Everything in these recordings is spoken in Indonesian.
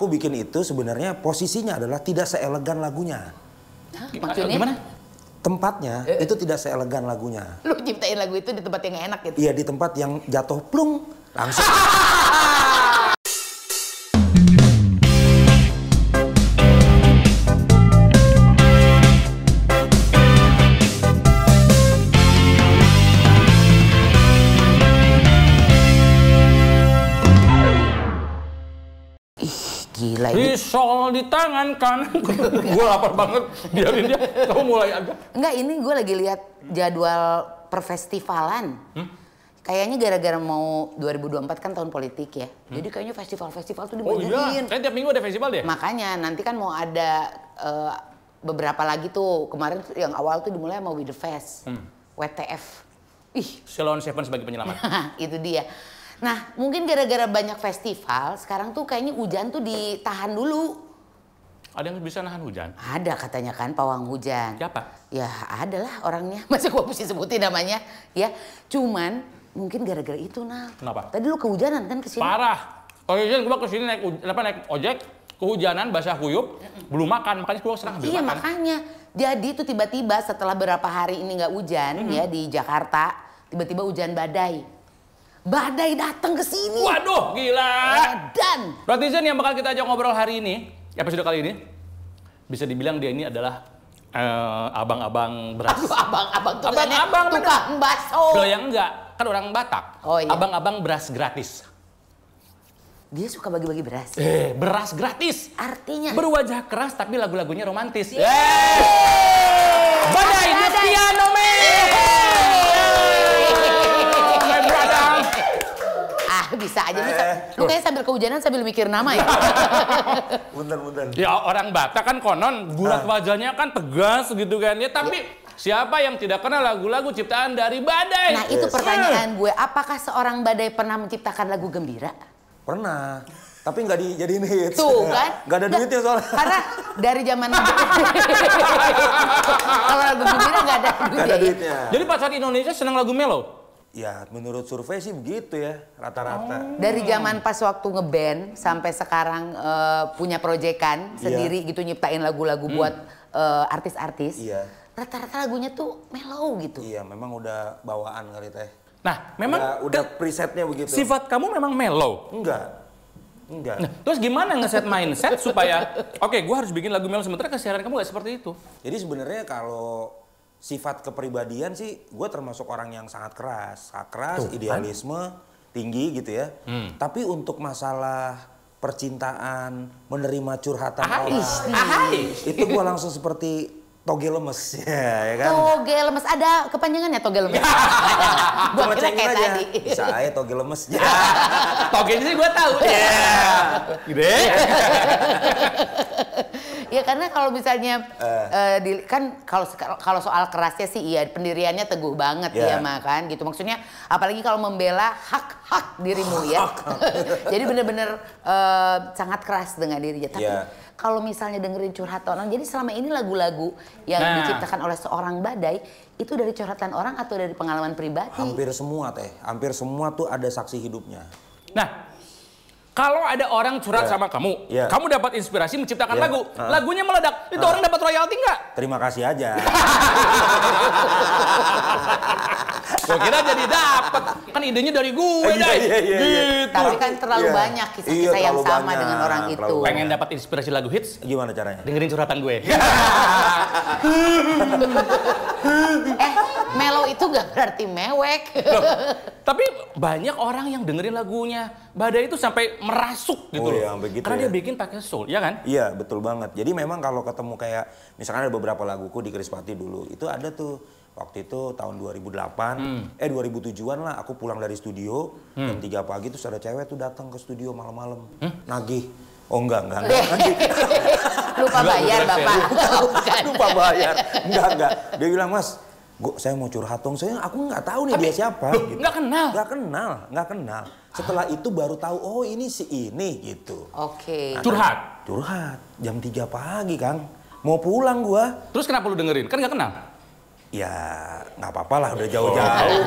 aku bikin itu sebenarnya posisinya adalah tidak seelegan lagunya. Hah, maksudnya? Gimana? Tempatnya itu tidak seelegan lagunya. Lu ciptain lagu itu di tempat yang enak gitu? Iya, di tempat yang jatuh plung langsung. Gila ini. Risol di tangan kanan. Gue lapar banget. Biarin dia. Kamu mulai aja. Enggak, ini gue lagi lihat jadwal perfestivalan. Kayaknya gara-gara mau 2024 kan tahun politik ya. Jadi kayaknya festival-festival tuh dibanyakin. Oh iya, kayak tiap minggu ada festival deh. Makanya nanti kan mau ada beberapa lagi tuh. Kemarin yang awal tuh dimulai sama With The Fest. WTF. Ih. Ceylon Seven sebagai penyelamat. Itu dia. Nah, mungkin gara-gara banyak festival, sekarang tuh kayaknya hujan tuh ditahan dulu. Ada yang bisa nahan hujan? Ada katanya kan pawang hujan. Siapa? Ya ada lah orangnya. Masa gua mesti sebutin namanya? Ya, cuman mungkin gara-gara itu, Nah. Kenapa? Tadi lu kehujanan kan kesini? Parah. Kalau hujan gua kesini naik ojek, kehujanan, basah kuyup, belum makan, makanya gua serang ambil Iya, makan. makanya. Jadi tuh tiba-tiba setelah beberapa hari ini nggak hujan ya di Jakarta, tiba-tiba hujan badai. Badai datang ke sini. Waduh, gila. Dan Netizen yang bakal kita ajak ngobrol hari ini, episode kali ini, bisa dibilang dia ini adalah abang-abang beras. aduh, abang-abang tuh Abang-abang tukang bakso. Loh yang enggak, kan orang Batak. Oh, iya. Abang-abang beras gratis. Dia suka bagi-bagi beras. Beras gratis. Artinya Berwajah keras tapi lagu-lagunya romantis. Yeay. Badai Destiano me. My brother. Bisa aja bisa. Lu kayak sambil kehujanan sambil mikir nama ya. Punten. Ya orang Batak kan konon gulat wajahnya kan tegas gitu kan ya. Tapi siapa yang tidak kenal lagu-lagu ciptaan dari Badai? Nah itu pertanyaan gue. Apakah seorang Badai pernah menciptakan lagu gembira? Pernah. Tapi nggak dijadiin hits. Tuh kan. Nggak ada duitnya soalnya. Karena dari zaman kalau lagu gembira nggak ada duitnya. Nggak ada duitnya. Jadi pacar Indonesia senang lagu melo? Ya menurut survei sih begitu ya rata-rata. Dari zaman pas waktu ngeband sampai sekarang punya proyekan sendiri gitu nyiptain lagu-lagu buat artis-artis. Iya. Rata-rata lagunya tuh mellow gitu. Iya, memang udah bawaan kali teh. Nah, memang udah presetnya begitu. sifat kamu memang mellow. Enggak. Nah, terus gimana ngeset mindset supaya oke, gue harus bikin lagu mellow sementara keseharian kamu gak seperti itu? Jadi sebenarnya kalau sifat kepribadian sih, gue termasuk orang yang sangat keras, Tuh, idealisme tinggi gitu ya. Tapi untuk masalah percintaan, menerima curhatan orang, itu gue langsung seperti toge lemes ya kan? Toge lemes, ada kepanjangannya toge lemes. Gue kira kayak aja. tadi. Bisa aja toge lemes. Toge sih gue tahu. Gede. Ya karena kalau misalnya kan kalau soal kerasnya sih iya pendiriannya teguh banget ya kan gitu maksudnya apalagi kalau membela hak dirimu ya. Jadi bener-bener sangat keras dengan dirinya. Tapi kalau misalnya dengerin curhatan orang, jadi selama ini lagu-lagu yang diciptakan oleh seorang Badai itu dari curhatan orang atau dari pengalaman pribadi? Hampir semua teh, hampir semua tuh ada saksi hidupnya. Nah, kalau ada orang curhat sama kamu, kamu dapat inspirasi menciptakan lagu, lagunya meledak, itu orang dapat royalti nggak? Terima kasih aja. Gue kira jadi dapat, kan idenya dari gue, gitu. Tapi kan terlalu banyak kisah-kisah yang sama dengan orang itu. Pengen dapat inspirasi lagu hits? Gimana caranya? Dengerin curhatan gue. Mellow itu nggak berarti mewek. Loh, tapi banyak orang yang dengerin lagunya Badai itu sampai merasuk gitu loh. Begitu karena dia bikin pakai soul, ya kan? Iya, betul banget. Jadi memang kalau ketemu kayak misalkan ada beberapa laguku di Krispati dulu, itu ada tuh waktu itu tahun 2008, 2007-an lah aku pulang dari studio jam 3 pagi terus ada cewek tuh datang ke studio malam-malam. Nagih. Oh enggak. Lupa bayar Bapak. Lupa bayar. Enggak. Dia bilang, "Mas, saya mau curhat dong, aku nggak tahu nih dia siapa." Gitu. Nggak kenal. Setelah itu baru tahu, oh ini si ini gitu. Oke. Curhat Jam 3 pagi, Kang. Mau pulang gua. Terus kenapa lu dengerin? Kan nggak kenal. Ya nggak apa-apa lah udah jauh-jauh.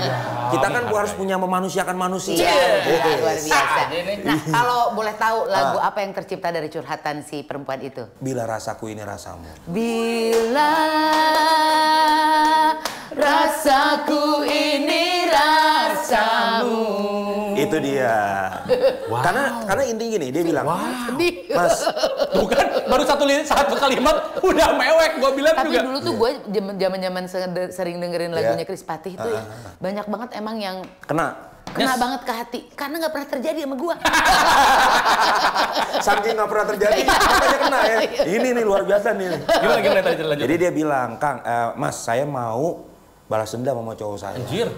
Kita kan harus punya memanusiakan manusia. Iya, luar biasa. Nah, kalau boleh tahu lagu apa yang tercipta dari curhatan si perempuan itu? Bila rasaku ini rasamu. Bila rasaku ini rasamu. Itu dia. Wow. Karena intinya gini, dia bilang, Mas, bukan baru satu kalimat udah mewek, gue bilang tapi juga. Tapi dulu tuh gue zaman sering dengerin lagunya Chris Patih tuh banyak banget emang yang kena banget ke hati karena nggak pernah terjadi sama gue. Saking nggak pernah terjadi, makanya kena ya. Ini nih luar biasa nih. Gimana tadi lanjut? Jadi dia bilang, Kang, Mas, saya mau balas dendam sama cowok saya. Anjir.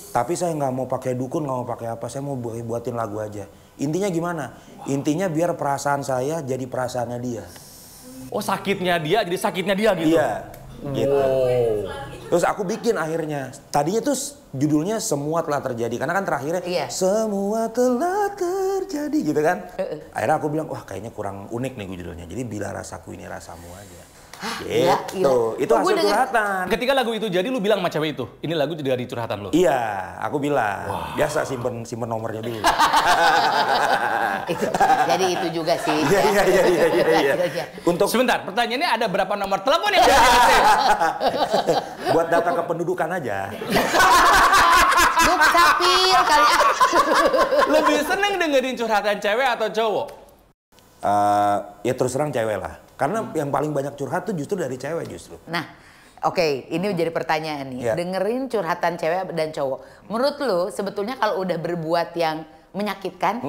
Tapi saya nggak mau pakai dukun, nggak mau pakai apa, saya mau buatin lagu aja. Intinya gimana? Intinya biar perasaan saya jadi perasaannya dia. Oh, sakitnya dia jadi sakitnya dia gitu? Iya, gitu. Terus aku bikin akhirnya. Tadinya tuh judulnya Semua Telah Terjadi. Karena kan terakhirnya Semua Telah Terjadi gitu kan. Akhirnya aku bilang, wah kayaknya kurang unik nih judulnya. Jadi Bila Rasaku Ini Rasamu aja. Gitu, itu hasil curhatan. Ketika lagu itu jadi, lu bilang sama cewek itu, ini lagu dari curhatan lu? Iya, aku bilang. Biasa simpen nomornya dulu. Jadi itu juga sih. Iya. Untuk sebentar, pertanyaannya ada berapa nomor telepon yang udah di-save? Buat data kependudukan aja. Dukcapil kali. Lebih seneng dengerin curhatan cewek atau cowok? Ya terus terang cewek lah. Karena yang paling banyak curhat tuh justru dari cewek justru. Nah, oke, ini menjadi pertanyaan nih. Dengerin curhatan cewek dan cowok. Menurut lu sebetulnya kalau udah berbuat yang menyakitkan,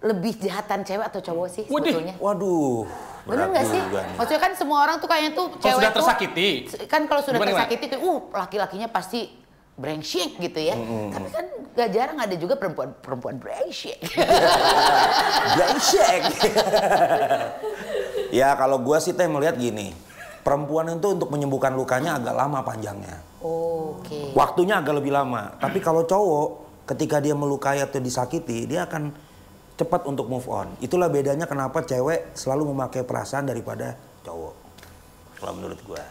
lebih jahatan cewek atau cowok sih sebetulnya? Waduh. Bener nggak sih? Maksudnya kan semua orang tuh kayaknya tuh cewek sudah tersakiti. Kan kalau sudah tersakiti tuh, laki-lakinya pasti brengsek gitu ya. Tapi kan gak jarang ada juga perempuan brengsek. Brengsek. Ya kalau gue sih melihat gini, perempuan itu untuk menyembuhkan lukanya agak lama panjangnya. Oke. Waktunya agak lebih lama. Tapi kalau cowok ketika dia melukai atau disakiti, dia akan cepat untuk move on. Itulah bedanya kenapa cewek selalu memakai perasaan daripada cowok. Kalau menurut gue.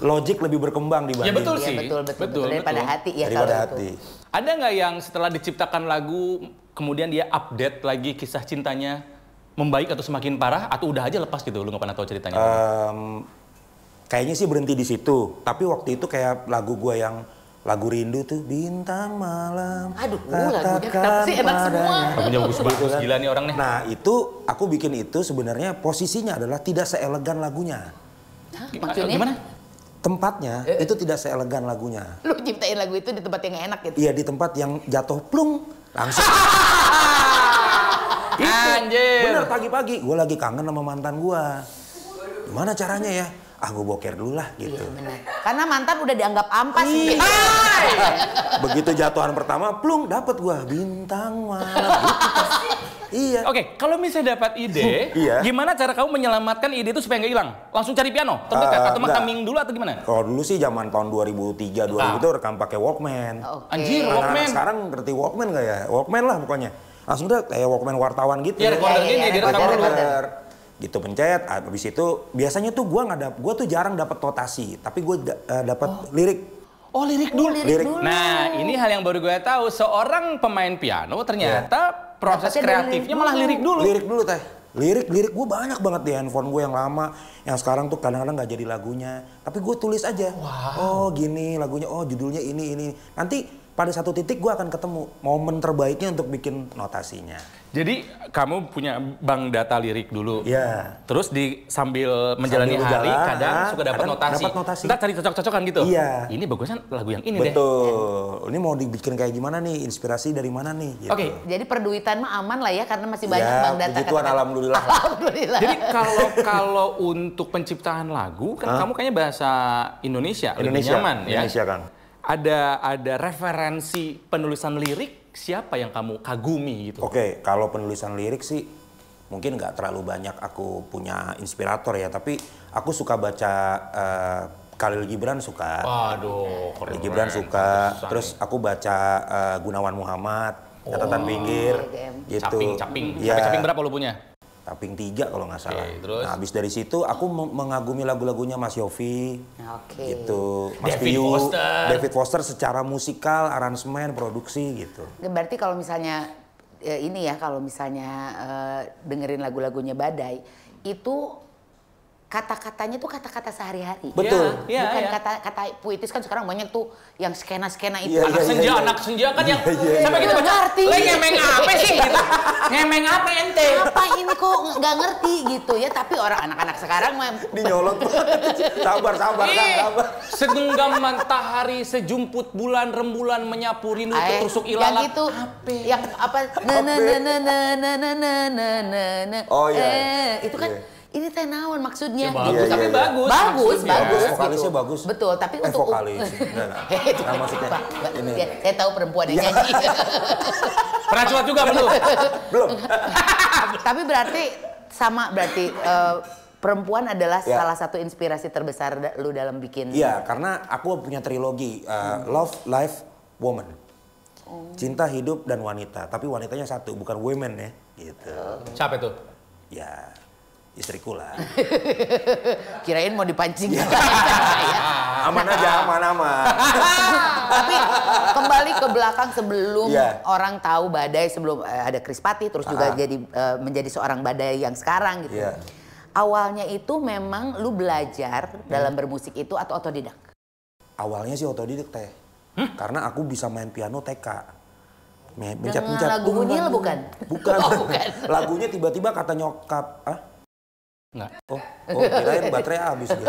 Logik lebih berkembang dibanding. Ya betul sih. Ya, betul. Daripada hati ya. Daripada hati. Ada nggak yang setelah diciptakan lagu, kemudian dia update lagi kisah cintanya, membaik atau semakin parah, atau udah aja lepas gitu? Lu nggak pernah tahu ceritanya? Kayaknya sih berhenti di situ. Tapi waktu itu kayak lagu gue yang lagu Rindu tuh, Bintang Malam. Aduh, lagunya kenapa sih enak semua? Lagunya bagus-bagus, gila nih orang nih. Nah itu, aku bikin itu sebenarnya posisinya adalah tidak seelegan lagunya. Hah, maksudnya? Gimana? Tempatnya itu tidak seelegan lagunya. Lu ciptain lagu itu di tempat yang enak gitu? Iya, di tempat yang jatuh plung, langsung. Anjir. Bener, pagi-pagi gue lagi kangen sama mantan gue. Gimana caranya ya? Gue boker dulu lah gitu. Iya benar. Karena mantan udah dianggap ampas gitu. Begitu jatuhan pertama, plung, dapet gue Bintang Malam. Iya. Oke, kalau misalnya dapat ide, gimana cara kamu menyelamatkan ide itu supaya nggak hilang? Langsung cari piano terdekat atau mangkaming dulu atau gimana? Kalau dulu sih zaman tahun 2003, 2000 itu rekam pakai Walkman. Anjir, Walkman. Sekarang ngerti Walkman nggak ya? Walkman lah pokoknya. Langsung udah kayak Walkman wartawan gitu. Ya, recorder gini, direkam dulu. Gitu pencet, habis itu biasanya tuh gue tuh jarang dapat notasi, tapi gue dapat lirik. Oh, lirik dulu. Nah, ini hal yang baru gue tahu. Seorang pemain piano ternyata proses kreatifnya malah lirik dulu. Lirik dulu teh. Lirik gue banyak banget di handphone gue yang lama. Yang sekarang tuh kadang-kadang nggak jadi lagunya. Tapi gue tulis aja. Oh gini lagunya, oh judulnya ini. Nanti pada satu titik gue akan ketemu momen terbaiknya untuk bikin notasinya. Jadi kamu punya bank data lirik dulu. Iya. Terus sambil menjalani hari kadang suka dapat notasi. Ntar cari cocok-cocokan gitu. Iya. Ini bagusnya lagu yang ini deh. Betul. Ini mau dibikin kayak gimana nih? Inspirasi dari mana nih? Gitu. Oke. Jadi perduitan mah aman lah ya karena masih banyak bank data. Begituan alhamdulillah. Alhamdulillah. Jadi kalau untuk penciptaan lagu kan kamu kayaknya bahasa Indonesia lebih nyaman ya. Indonesia kan. Ada referensi penulisan lirik siapa yang kamu kagumi gitu? Oke, kalau penulisan lirik sih mungkin nggak terlalu banyak aku punya inspirator ya, tapi aku suka baca Khalil Gibran suka. Waduh, Khalil Gibran suka. Terus aku baca Gunawan Muhammad, catatan pinggir, gitu. Caping. Ya. Caping berapa lu punya? Tapping 3 kalau nggak salah. Terus? Nah, habis dari situ aku mengagumi lagu-lagunya Mas Yofi. Gitu. Mas David Foster secara musikal, aransemen, produksi gitu. Berarti kalau misalnya ini ya, kalau misalnya dengerin lagunya Badai, itu kata-katanya tuh kata-kata sehari-hari. Betul. Bukan kata puitis kan sekarang banyak tuh yang skena-skena itu. Anak senja kan yang sampai kita baca ngerti. Ngemeng apa sih kita? Ngemeng apa ente? Apa ini kok nggak ngerti gitu ya, tapi orang anak-anak sekarang dinyolot. Sabar. Segenggam matahari, sejumput bulan, rembulan menyapu rindu ketusuk ilalang. Yang itu yang apa? Oh iya. Itu kan ini teh naon maksudnya? Tapi bagus. Vokalisnya bagus. Betul, tapi untuk vokalis. Nah, maksudnya ini. Saya tahu perempuan yang nyanyi. Pernah curhat juga belum? Belum. Tapi berarti perempuan adalah salah satu inspirasi terbesar lu dalam bikin. Iya, karena aku punya trilogi Love, Life, Woman. Cinta, hidup, dan wanita. Tapi wanitanya satu, bukan women ya. Gitu. Siapa itu? Ya, istriku lah. Kirain mau dipancing. Aman aja, aman. Tapi kembali ke belakang sebelum orang tahu Badai, sebelum ada Krispati, terus juga jadi menjadi seorang Badai yang sekarang gitu. Awalnya itu memang lu belajar dalam bermusik itu atau otodidak? Awalnya sih otodidak teh. Karena aku bisa main piano TK. Dengan lagu Unyil bukan? Bukan. Lagunya tiba-tiba kata nyokap, Enggak. Oh, kirain baterai habis gitu.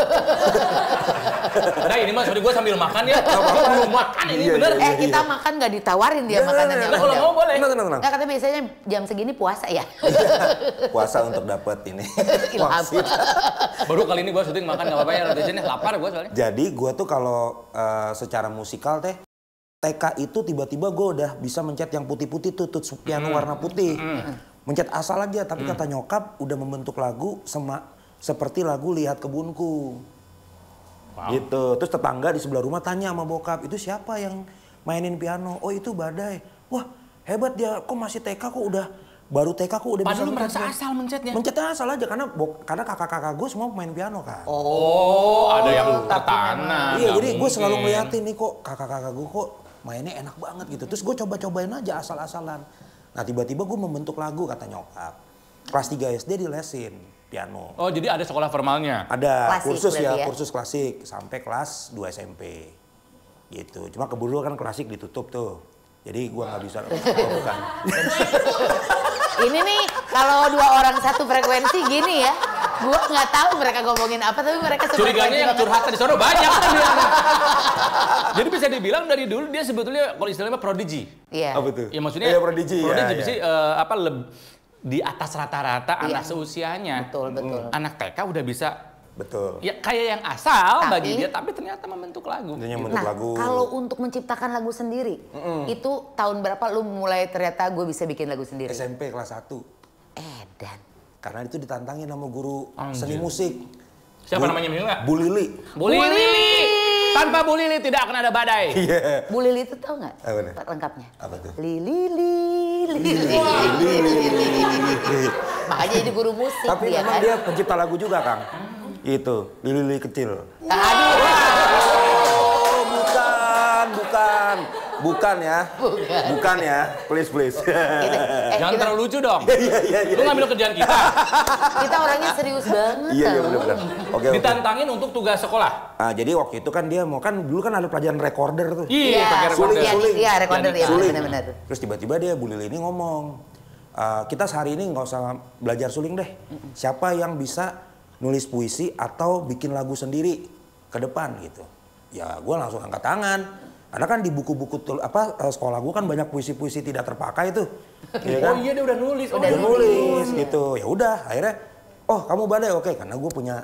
Nah ini mas, sorry gue sambil makan ya. Belum makan ini bener. Kita makan nggak ditawarin dia makanannya. Kalau mau boleh. Tenang. Nggak, katanya biasanya jam segini puasa ya. Puasa untuk dapat ini. Baru kali ini gue syuting makan nggak apa-apa ya. Di sini lapar gue soalnya. Jadi gue tuh kalau secara musikal teh, TK itu tiba-tiba gue udah bisa mencet yang putih-putih tuh piano warna putih. Mencet asal aja, tapi kata nyokap udah membentuk lagu seperti lagu Lihat Kebunku. Gitu. Terus tetangga di sebelah rumah tanya sama bokap, itu siapa yang mainin piano? Oh itu Badai. Wah hebat dia, kok masih TK kok udah, baru TK kok udah bisa. Padahal lu merasa asal mencetnya? Mencetnya asal aja, karena kakak-kakak gue semua main piano kan. Oh ada yang tertanam. Iya, jadi gue selalu ngeliatin nih kok kakak-kakak gue kok mainnya enak banget gitu. Terus gue coba-cobain aja asal-asalan. Nah tiba-tiba gue membentuk lagu kata nyokap. Kelas 3 SD dilesin piano. Oh jadi ada sekolah formalnya? Ada klasik, kursus ya, kursus klasik sampai kelas 2 SMP. Gitu. Cuma kebetulan kan klasik ditutup tuh. Jadi gue nggak bisa. Bukan. Ini nih kalau dua orang satu frekuensi gini ya. Gue nggak tahu mereka ngomongin apa, tapi mereka curiganya yang curhatan di sana banyak. Jadi bisa dibilang dari dulu dia sebetulnya kalau istilahnya prodigy. Iya. Apa tuh? Ya maksudnya prodigy. Prodigy sih di atas rata-rata anak seusianya. Betul. Anak TK udah bisa. Betul. Ya kayak yang asal bagi dia, tapi ternyata membentuk lagu. Lagu. Kalau untuk menciptakan lagu sendiri, itu tahun berapa lu mulai ternyata gue bisa bikin lagu sendiri? SMP kelas 1. Edan. Karena itu ditantangin sama guru seni musik. Siapa namanya Mila? Bu Lili. Bu Lili. Tanpa Bu Lili tidak akan ada Badai. Iya. Bu Lili itu tau nggak? Lengkapnya. Apa tuh? Lili. Makanya jadi guru musik. Tapi dia memang kan? dia pencipta lagu juga, Kang. Itu, Lili kecil. Aduh. Bukan ya. Please. Jangan terlalu lucu dong. Iya. Lu ngambil kerjaan kita. Kita orangnya serius banget. Iya, benar. Oke. Ditantangin untuk tugas sekolah. Nah, jadi waktu itu kan dia mau kan dulu kan ada pelajaran recorder tuh. Iya, pakai recorder. Iya, recorder ya, benar-benar. Terus tiba-tiba dia Bu Lili ini ngomong, kita sehari ini nggak usah belajar suling deh. Siapa yang bisa nulis puisi atau bikin lagu sendiri ke depan gitu. Ya, gue langsung angkat tangan. Karena kan di buku-buku sekolah gue kan banyak puisi-puisi tidak terpakai tuh. Ya kan? Oh iya dia udah nulis. Udah nulis gitu. Ya udah akhirnya kamu Badai oke karena gue punya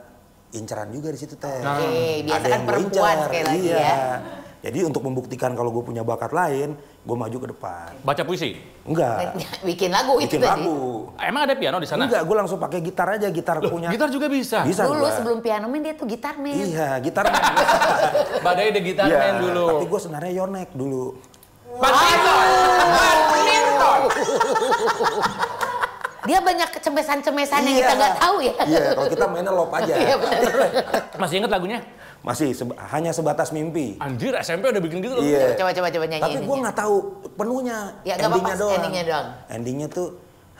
inceran juga di situ teh. Biasa kan perempuan sekali lagi ya. Jadi untuk membuktikan kalau gue punya bakat lain, gue maju ke depan. Baca puisi? Enggak. Bikin lagu itu tadi. Emang ada piano di sana? Enggak, gue langsung pakai gitar aja, gitar punya. Gitar juga bisa? Bisa dulu sebelum piano main dia tuh gitar main. Iya, gitar main. Badai ada gitar main dulu. Tapi gue sebenarnya yonek dulu. Badminton! Dia banyak kecemesan-cemesan yang kita nggak tahu ya. Iya, kalau kita mainnya lop aja. Iya, benar. Masih inget lagunya? Masih hanya sebatas mimpi. Anjir, SMP udah bikin gitu loh. Iya. Coba nyanyi. Tapi gue nggak tahu penuhnya. Ya nggak apa-apa, doang. endingnya doang. Endingnya tuh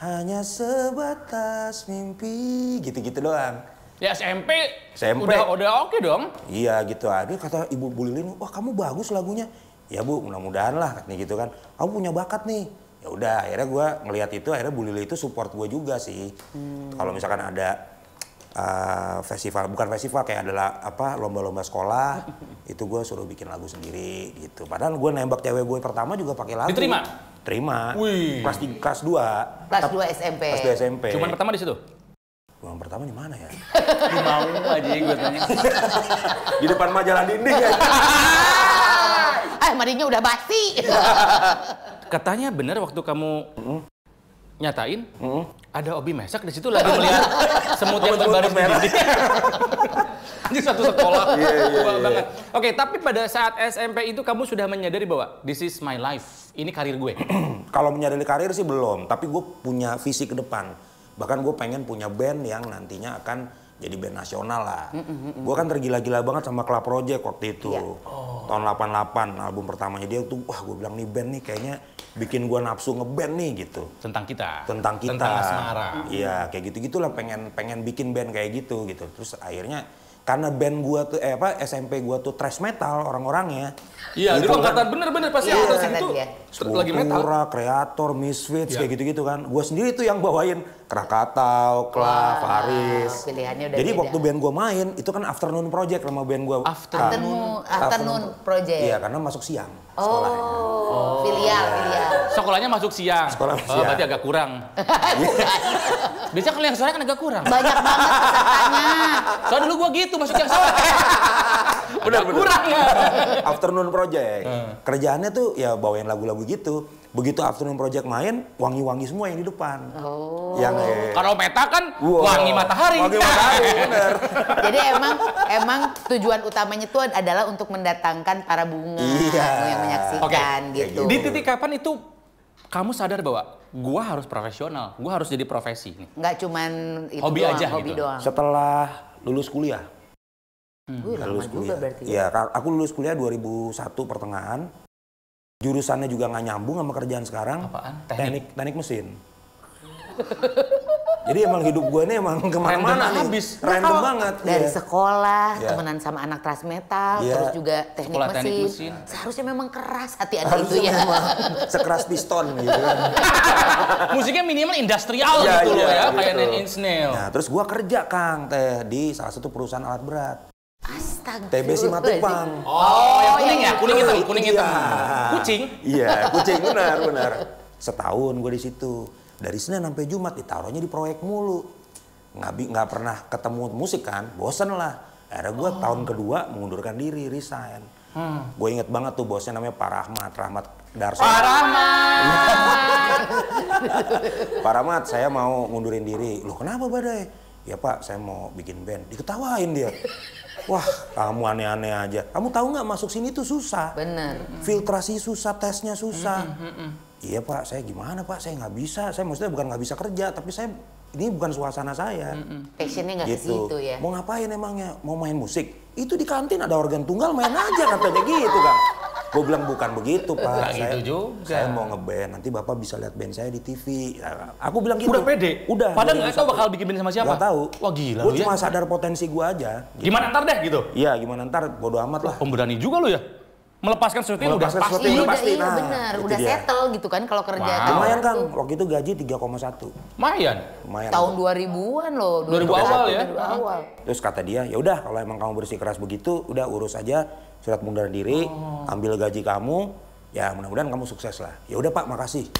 hanya sebatas mimpi, gitu-gitu doang. Ya SMP. SMP. Udah oke dong. Iya gitu. Ada kata Ibu Bu Lilin, wah kamu bagus lagunya. Ya Bu, mudah-mudahan lah katanya gitu kan. Kamu punya bakat nih. Ya udah, akhirnya gue ngelihat itu, akhirnya Bu Lili itu support gue juga sih. Kalau misalkan ada festival, bukan festival, kayak adalah lomba-lomba sekolah, itu gue suruh bikin lagu sendiri gitu. Padahal gue nembak cewek gue pertama juga pakai lagu. Diterima? Terima. Wih. Kelas 2. Kelas 2 SMP. Kelas 2 SMP. Cuman pertama di situ? Cuman pertama di mana ya? Di mau aja gue tanya. Di depan majalah dinding ya. Madinya udah basi. Katanya bener waktu kamu nyatain, ada Obi Mesak di situ lagi melihat semut yang berbaris di dinding. Anjir, satu sekolah. Tua banget. Oke, tapi pada saat SMP itu kamu sudah menyadari bahwa this is my life, ini karir gue. Kalau menyadari karir sih belum, tapi gue punya visi ke depan. Bahkan gue pengen punya band yang nantinya akan jadi band nasional lah. Gue kan tergila-gila banget sama Club Project waktu itu. Tahun 88, album pertamanya dia tuh, wah gue bilang nih band nih kayaknya bikin gue nafsu ngeband nih gitu. Tentang kita. Tentang kita. Tentang asmara. Iya, kayak gitu-gitulah pengen bikin band kayak gitu. Terus akhirnya karena band gua tuh SMP gua tuh thrash metal orang-orangnya. Iya, dulu angkatan bener-bener pasti angkatan itu lagi metal. Sepultura, Kreator, Misfits kayak gitu-gitu kan. Gua sendiri tuh yang bawain Krakatau, Klav, Faris. Pilihannya udah jadi beda. waktu band gua main itu kan Afternoon Project sama band gua. Afternoon Project. Iya, karena masuk siang sekolahnya. Filial. Sekolahnya masuk siang. Sekolah masuk siang. Berarti agak kurang. Biasanya kalau yang sore kan agak kurang. Banyak banget pesertanya. Soalnya dulu gua gitu masuk yang sore. Udah kurang ya. Afternoon Project. Kerjaannya tuh ya bawain lagu-lagu gitu. Begitu Afternoon Project main, wangi-wangi semua yang di depan. Kalau peta kan wangi matahari. Wangi matahari, bener. Jadi emang tujuan utamanya itu adalah untuk mendatangkan para bunga yang menyaksikan gitu. Di titik kapan itu kamu sadar bahwa gua harus profesional, gua harus jadi profesi nih? Nggak cuman itu hobi doang, aja hobi gitu. doang. Setelah lulus kuliah. Lama juga berarti. Iya, aku lulus kuliah 2001 pertengahan. Jurusannya juga nggak nyambung sama kerjaan sekarang. Apaan? Teknik mesin. Jadi emang hidup gue ini emang kemana-mana nih. Random banget. Dari sekolah, temenan sama anak thrash metal, terus juga teknik mesin. Seharusnya memang keras hati anak itu ya. Sekeras piston gitu kan. Musiknya minimal industrial gitu loh ya, kayak Nine Inch Nails. Nah, terus gue kerja Kang di salah satu perusahaan alat berat. Astaga. TB Simatupang. Oh, yang kuning ya? Kuning hitam. Kucing? Iya, kucing benar. Setahun gue di situ. Dari Senin sampai Jumat ditaruhnya di proyek mulu. Nggak pernah ketemu musik kan, bosen lah. Akhirnya gue tahun kedua mengundurkan diri, resign. Gue inget banget tuh bosnya namanya Pak Rahmat Darso. Pak Rahmat! Pak Rahmat, saya mau ngundurin diri. Loh kenapa Badai? Ya Pak, saya mau bikin band. Diketawain dia. Wah, kamu aneh-aneh aja. Kamu tahu nggak masuk sini tuh susah. Bener. Filtrasi susah, tesnya susah. Iya Pak, saya gimana Pak? Saya nggak bisa. Saya maksudnya bukan nggak bisa kerja, tapi saya ini bukan suasana saya. Passionnya nggak ke situ ya. Mau ngapain emangnya? Mau main musik? Itu di kantin ada organ tunggal, main aja katanya gitu kan. Gue bilang bukan begitu Pak. Saya mau ngeband. Nanti Bapak bisa lihat band saya di TV. Aku bilang gitu. Udah pede? Udah. Padahal nggak tahu bakal bikin band sama siapa? Nggak tahu. Wah gila Gue lu ya. cuma sadar potensi gue aja. Gitu. Gimana ntar deh gitu? Iya gimana ntar, bodo amat lah. Pemberani juga lu ya? Melepaskan sesuatu yang udah pasti. Iya benar, udah settle gitu kan kalau kerja. Lumayan Kang, waktu itu gaji 3,1. Lumayan. Tahun 2000-an loh. 2000 awal ya? Terus kata dia, ya udah kalau emang kamu bersikeras begitu, udah urus aja surat pengunduran diri, ambil gaji kamu, ya mudah-mudahan kamu sukses lah. Ya udah Pak, makasih.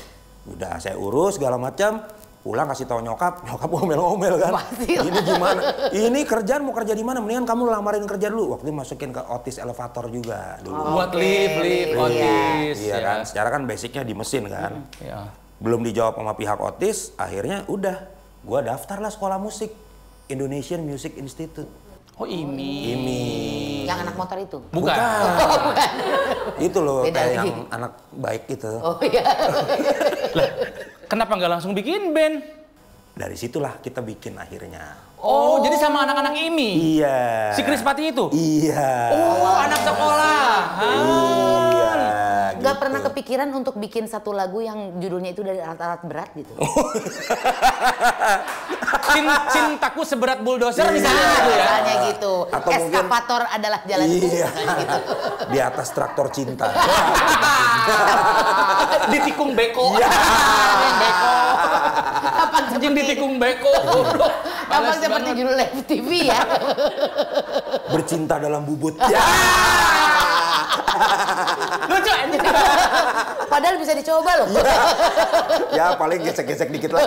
Udah saya urus segala macam. Pulang kasih tahu nyokap ngomel-ngomel kan. Ini gimana? Ini kerjaan mau kerja di mana? Mendingan kamu lamarin kerja dulu. Waktu itu masukin ke Otis Elevator juga dulu. Buat lift Otis. Iya kan, secara kan basicnya di mesin kan. Iya. Belum dijawab sama pihak Otis, akhirnya udah. Gua daftar lah sekolah musik. Indonesian Music Institute. Oh IMI. Yang anak motor itu? Bukan. Itu loh, beda kayak lagi. yang anak baik gitu. Oh iya. Lah, kenapa nggak langsung bikin band? Dari situlah kita bikin akhirnya. Oh, jadi sama anak-anak ini? Iya. Si Krispati itu? Iya. Oh, anak sekolah. Iya. Gak gitu. pernah kepikiran untuk bikin satu lagu yang judulnya itu dari alat-alat berat gitu? Cintaku seberat bulldozer misalnya gitu ya? Misalnya gitu. Atau Eskavator adalah jalanku. Iya. Gitu. Di atas traktor cinta. Ditikung beko. Iya. Beko. Kapan Anjing seperti, ditikung beko. kapan seperti judul live TV ya? Bercinta dalam bubut. Ya. Lucu anjing. Padahal bisa dicoba loh. Ya paling gesek-gesek dikit lah.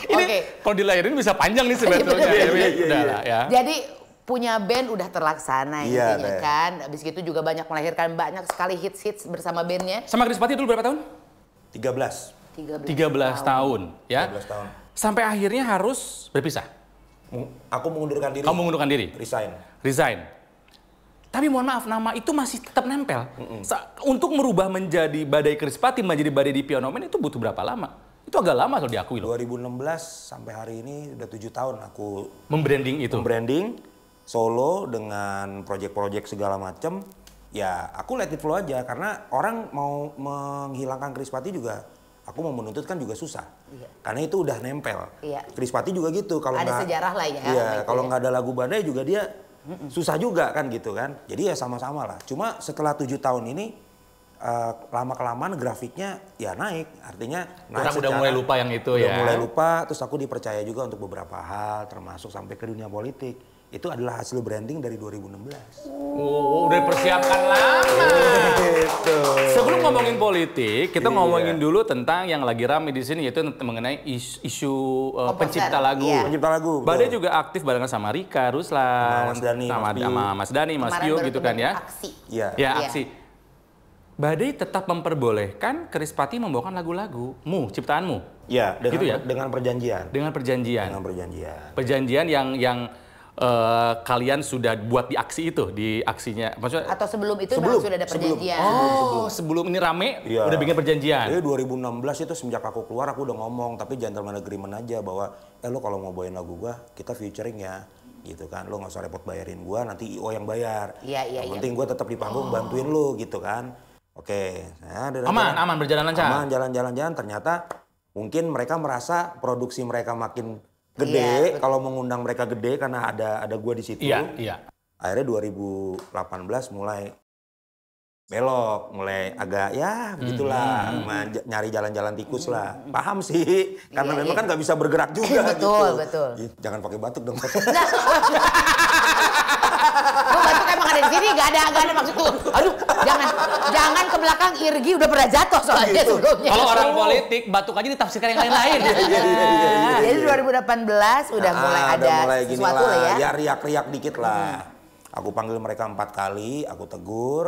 Ini Oke. kalau dilahirin bisa panjang nih sebetulnya. Iya, iya, Udah iya. lah ya. Jadi punya band udah terlaksana Iya, intinya Teh. kan. Habis itu juga banyak melahirkan banyak sekali hits-hits bersama bandnya. Sama Krispati dulu berapa tahun? 13. 13 tahun ya. 13 tahun. Sampai akhirnya harus berpisah. Aku mengundurkan diri. Kamu mengundurkan diri? Resign. Tapi mohon maaf, nama itu masih tetap nempel. Untuk merubah menjadi Badai Krispati, menjadi Badai di Pionoman itu butuh berapa lama? Itu agak lama kalau diakui loh. 2016 sampai hari ini udah 7 tahun aku Membranding itu. branding solo dengan project-project segala macem. Ya aku let it flow aja karena orang mau menghilangkan Krispati juga aku mau menuntut kan juga susah. Iya. Karena itu udah nempel. Iya. Krispati juga gitu kalau Ada nggak sejarah lah ya. Iya, gitu kalau ya. nggak ada lagu Badai juga dia susah juga kan gitu kan. Jadi ya sama-sama lah. Cuma setelah 7 tahun ini lama-kelamaan grafiknya ya naik. Artinya naik Orang udah mulai lupa yang itu ya. Udah mulai lupa, terus aku dipercaya juga untuk beberapa hal termasuk sampai ke dunia politik. Itu adalah hasil branding dari 2016. Oh, udah dipersiapkan lama. Gitu. Sebelum ngomongin politik, kita Iya. ngomongin dulu tentang yang lagi rame di sini yaitu mengenai isu pencipta lagu. Iya. Pencipta lagu. Badai betul. juga aktif barengan sama Rika, Ruslan, Sama Mas Dhani, sama Mas Pio. sama Mas Dhani, Mas Kemarin Pio baru gitu tuh kan ya. Aksi. Iya. Ya, Iya. aksi. Badai tetap memperbolehkan Krispati membawakan lagu-lagumu, ciptaanmu Iya, dengan, Gitu ya? dengan perjanjian. dengan perjanjian. Dengan perjanjian. Perjanjian yang kalian sudah buat di aksi itu, di aksinya. Maksudnya Atau sebelum itu Sebelum, sudah ada sebelum. perjanjian. oh, sebelum ini rame Iya. udah bikin perjanjian. Jadi 2016 itu semenjak aku keluar aku udah ngomong tapi gentleman agreement aja bahwa lo kalau mau bawain lagu gua kita featuring ya gitu kan, lo nggak usah repot bayarin gua, nanti IO yang bayar. Iya, iya, Yang iya. penting gua tetap di panggung bantuin lo gitu kan. Oke, nah, Aman berjalan lancar. aman jalan-jalan ternyata mungkin mereka merasa produksi mereka makin gede, Iya, kalau mengundang mereka gede karena ada gua di situ. Iya. Akhirnya 2018 mulai belok, mulai agak ya begitulah, nyari jalan-jalan tikus lah. Paham sih, karena Iya, memang iya. kan nggak bisa bergerak juga Betul, gitu. betul. Ih, jangan pakai batuk dong. Gue batuk emang ada di sini, gak ada maksud tuh. Aduh, jangan ke belakang, Irgi udah pernah jatuh soalnya Gitu. sebelumnya. Kalau orang politik, batuk aja ditafsirkan yang lain-lain. Iya. Jadi 2018 udah mulai ada mulai gini sesuatu lah ya. Ya riak-riak dikit lah. Aku panggil mereka 4 kali, aku tegur.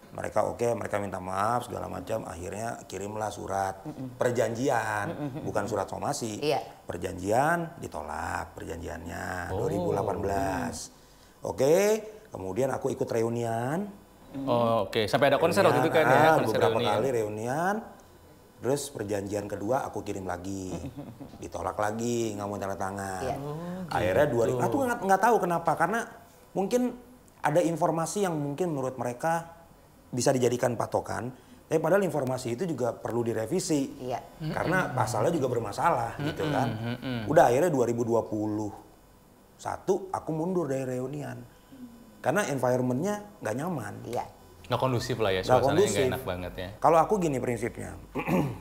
Mereka oke, mereka minta maaf segala macam. Akhirnya kirimlah surat perjanjian, bukan surat somasi. Iya. Perjanjian ditolak perjanjiannya 2018. Oke, kemudian aku ikut reunian. Oh, oke. Sampai ada konser waktu itu kan ya, konser beberapa reunian. kali reunian. Terus perjanjian kedua aku kirim lagi, ditolak lagi, nggak mau tanda tangan. Iya. Akhirnya aku nggak tahu kenapa, karena mungkin ada informasi yang mungkin menurut mereka bisa dijadikan patokan, tapi padahal informasi itu juga perlu direvisi, Iya. karena pasalnya juga bermasalah gitu kan. Udah akhirnya 2021 aku mundur dari reunian, karena environmentnya nggak nyaman. Iya. Nggak kondusif lah ya, Nggak suasananya nggak kondusif. enak banget ya. Kalau aku gini prinsipnya,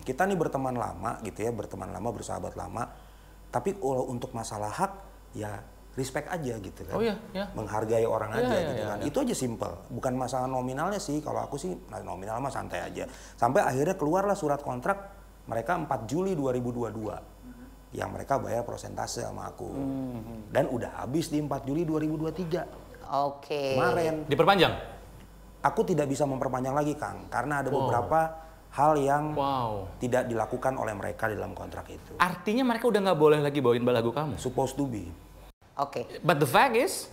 kita nih berteman lama gitu ya, berteman lama, bersahabat lama, tapi kalau untuk masalah hak ya respect aja gitu kan. Oh iya, iya. Menghargai orang Iya, aja iya, gitu iya, kan. iya. Itu aja simple, bukan masalah nominalnya sih. Kalau aku sih nominal mah santai aja. Sampai akhirnya keluarlah surat kontrak mereka 4 Juli 2022. Yang mereka bayar persentase sama aku. Dan udah habis di 4 Juli 2023. Oke. Kemarin. Diperpanjang? Aku tidak bisa memperpanjang lagi, Kang, karena ada beberapa hal yang Wow. tidak dilakukan oleh mereka di dalam kontrak itu. Artinya mereka udah nggak boleh lagi bawain lagu kamu? Supposed to be. Oke. But the fact is,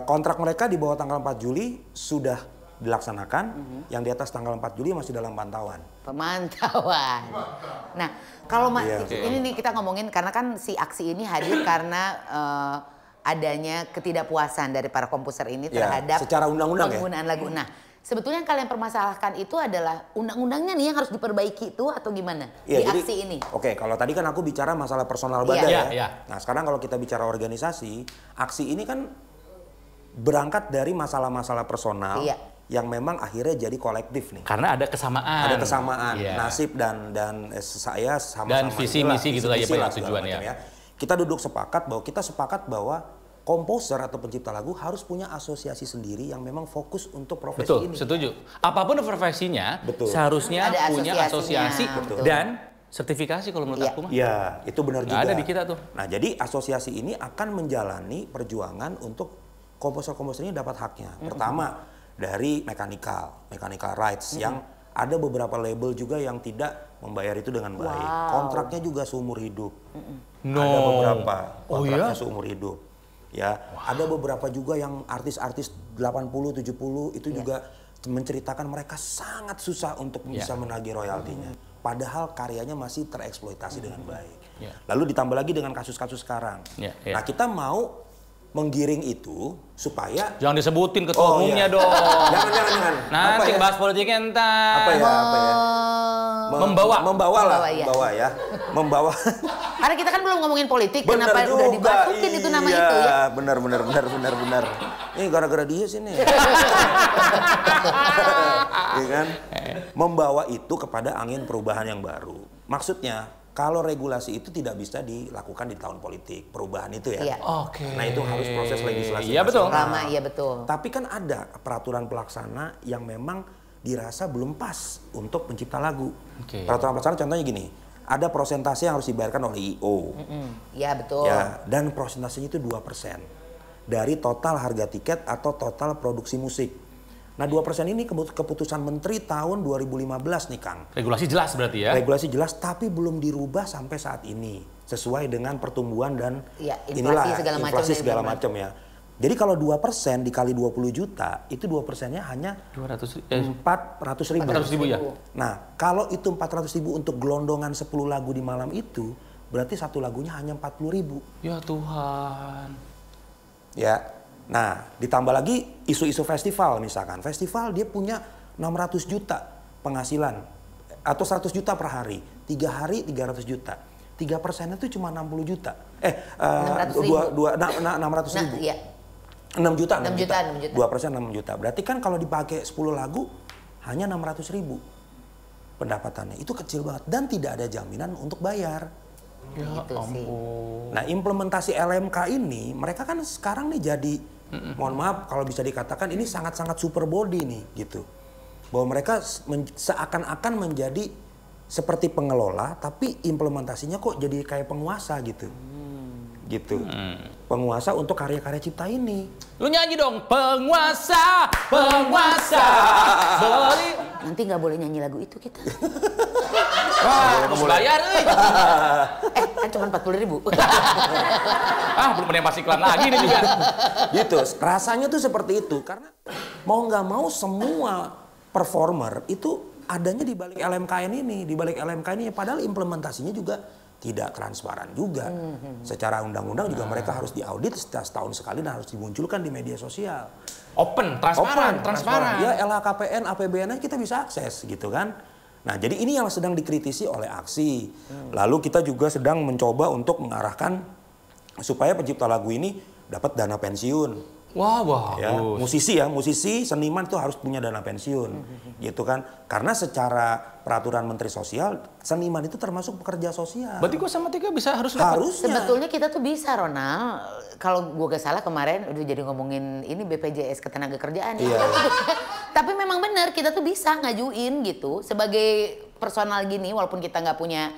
Kontrak mereka di bawah tanggal 4 Juli sudah dilaksanakan, yang di atas tanggal 4 Juli masih dalam pantauan. Pemantauan. Nah, kalau ini nih kita ngomongin karena kan si aksi ini hadir karena adanya ketidakpuasan dari para komposer ini terhadap secara undang-undang penggunaan lagu. Nah, sebetulnya yang kalian permasalahkan itu adalah undang-undangnya nih yang harus diperbaiki itu atau gimana di aksi ini? Oke, kalau tadi kan aku bicara masalah personal badan ya. Nah, sekarang kalau kita bicara organisasi, aksi ini kan berangkat dari masalah-masalah personal yang memang akhirnya jadi kolektif nih. Karena ada kesamaan. Ada kesamaan nasib dan saya sama-sama dan visi misi gitu lah ya tujuannya. Ya. Kita duduk sepakat bahwa komposer atau pencipta lagu harus punya asosiasi sendiri yang memang fokus untuk profesi ini. Betul, setuju. Apapun profesinya, seharusnya ada punya asosiasi dan sertifikasi kalau menurut aku mah. Iya, itu benar juga. Ada di kita tuh. Nah, jadi asosiasi ini akan menjalani perjuangan untuk komposer-komposer ini dapat haknya. Pertama, dari mechanical rights yang ada beberapa label juga yang tidak membayar itu dengan baik. Kontraknya juga seumur hidup. Ada beberapa kontraknya seumur hidup. Ya, ada beberapa juga yang artis-artis 80, 70 itu juga menceritakan mereka sangat susah untuk bisa menagih royaltinya. Padahal karyanya masih tereksploitasi dengan baik. Lalu ditambah lagi dengan kasus-kasus sekarang. Nah, kita mau menggiring itu supaya jangan disebutin ketua umumnya dong. Jangan. Nanti bahas politiknya entar. Apa ya? Membawa. Karena kita kan belum ngomongin politik, kenapa udah dibahas mungkin itu nama itu ya? Benar. Ini gara-gara dia sini. Ya kan? Membawa itu kepada angin perubahan yang baru. Maksudnya kalau regulasi itu tidak bisa dilakukan di tahun politik, perubahan itu ya. Nah, itu harus proses legislasi. Iya betul. Iya betul. Tapi kan ada peraturan pelaksana yang memang dirasa belum pas untuk pencipta lagu. Peraturan pelaksana contohnya gini, ada prosentase yang harus dibayarkan oleh I.O. Iya betul. Ya, dan prosentasenya itu 2% dari total harga tiket atau total produksi musik. Nah, 2% ini keputusan Menteri tahun 2015 nih, Kang. Regulasi jelas berarti ya? Regulasi jelas, tapi belum dirubah sampai saat ini. Sesuai dengan pertumbuhan dan inflasi segala macam ya. Jadi kalau 2% dikali 20 juta, itu 2%-nya hanya 400 ribu. 400 ribu ya? Nah, kalau itu 400 ribu untuk gelondongan 10 lagu di malam itu, berarti satu lagunya hanya 40 ribu. Ya Tuhan. Ya. Nah, ditambah lagi isu-isu festival misalkan. Festival dia punya 600 juta penghasilan atau 100 juta per hari. 3 hari 300 juta. 3% itu cuma 60 juta. 600 ribu. 6 juta. 2% 6 juta. Berarti kan kalau dipakai 10 lagu hanya 600 ribu pendapatannya. Itu kecil banget dan tidak ada jaminan untuk bayar. Ya ampun. Nah, implementasi LMK ini mereka kan sekarang nih jadi mohon maaf kalau bisa dikatakan ini sangat-sangat super body nih gitu. Bahwa mereka seakan-akan menjadi seperti pengelola tapi implementasinya kok jadi kayak penguasa gitu. Gitu. Penguasa untuk karya-karya cipta ini. Lu nyanyi dong, penguasa. Nanti nggak boleh nyanyi lagu itu kita. Harus bayar. Kan cuma 40 ribu. Belum ada yang pasti iklan lagi nih juga. Gitu, rasanya tuh seperti itu. Karena mau nggak mau semua performer itu adanya di balik LMKN ini. Di balik LMKN ini, padahal implementasinya juga tidak transparan juga. Secara undang-undang juga mereka harus diaudit setahun sekali dan harus dimunculkan di media sosial. Open, transparan. Ya LHKPN, APBN kita bisa akses gitu kan. Nah, jadi ini yang sedang dikritisi oleh aksi. Lalu kita juga sedang mencoba untuk mengarahkan supaya pencipta lagu ini dapat dana pensiun. Wah, bagus. Ya, musisi, seniman itu harus punya dana pensiun, gitu kan? Karena secara peraturan Menteri Sosial, seniman itu termasuk pekerja sosial. Berarti gua sama Tika harusnya. Sebetulnya kita tuh bisa, Ronald. Kalau gua gak salah kemarin udah jadi ngomongin ini BPJS Ketenagakerjaan. Iya. Tapi memang benar kita tuh bisa ngajuin gitu sebagai personal gini, walaupun kita nggak punya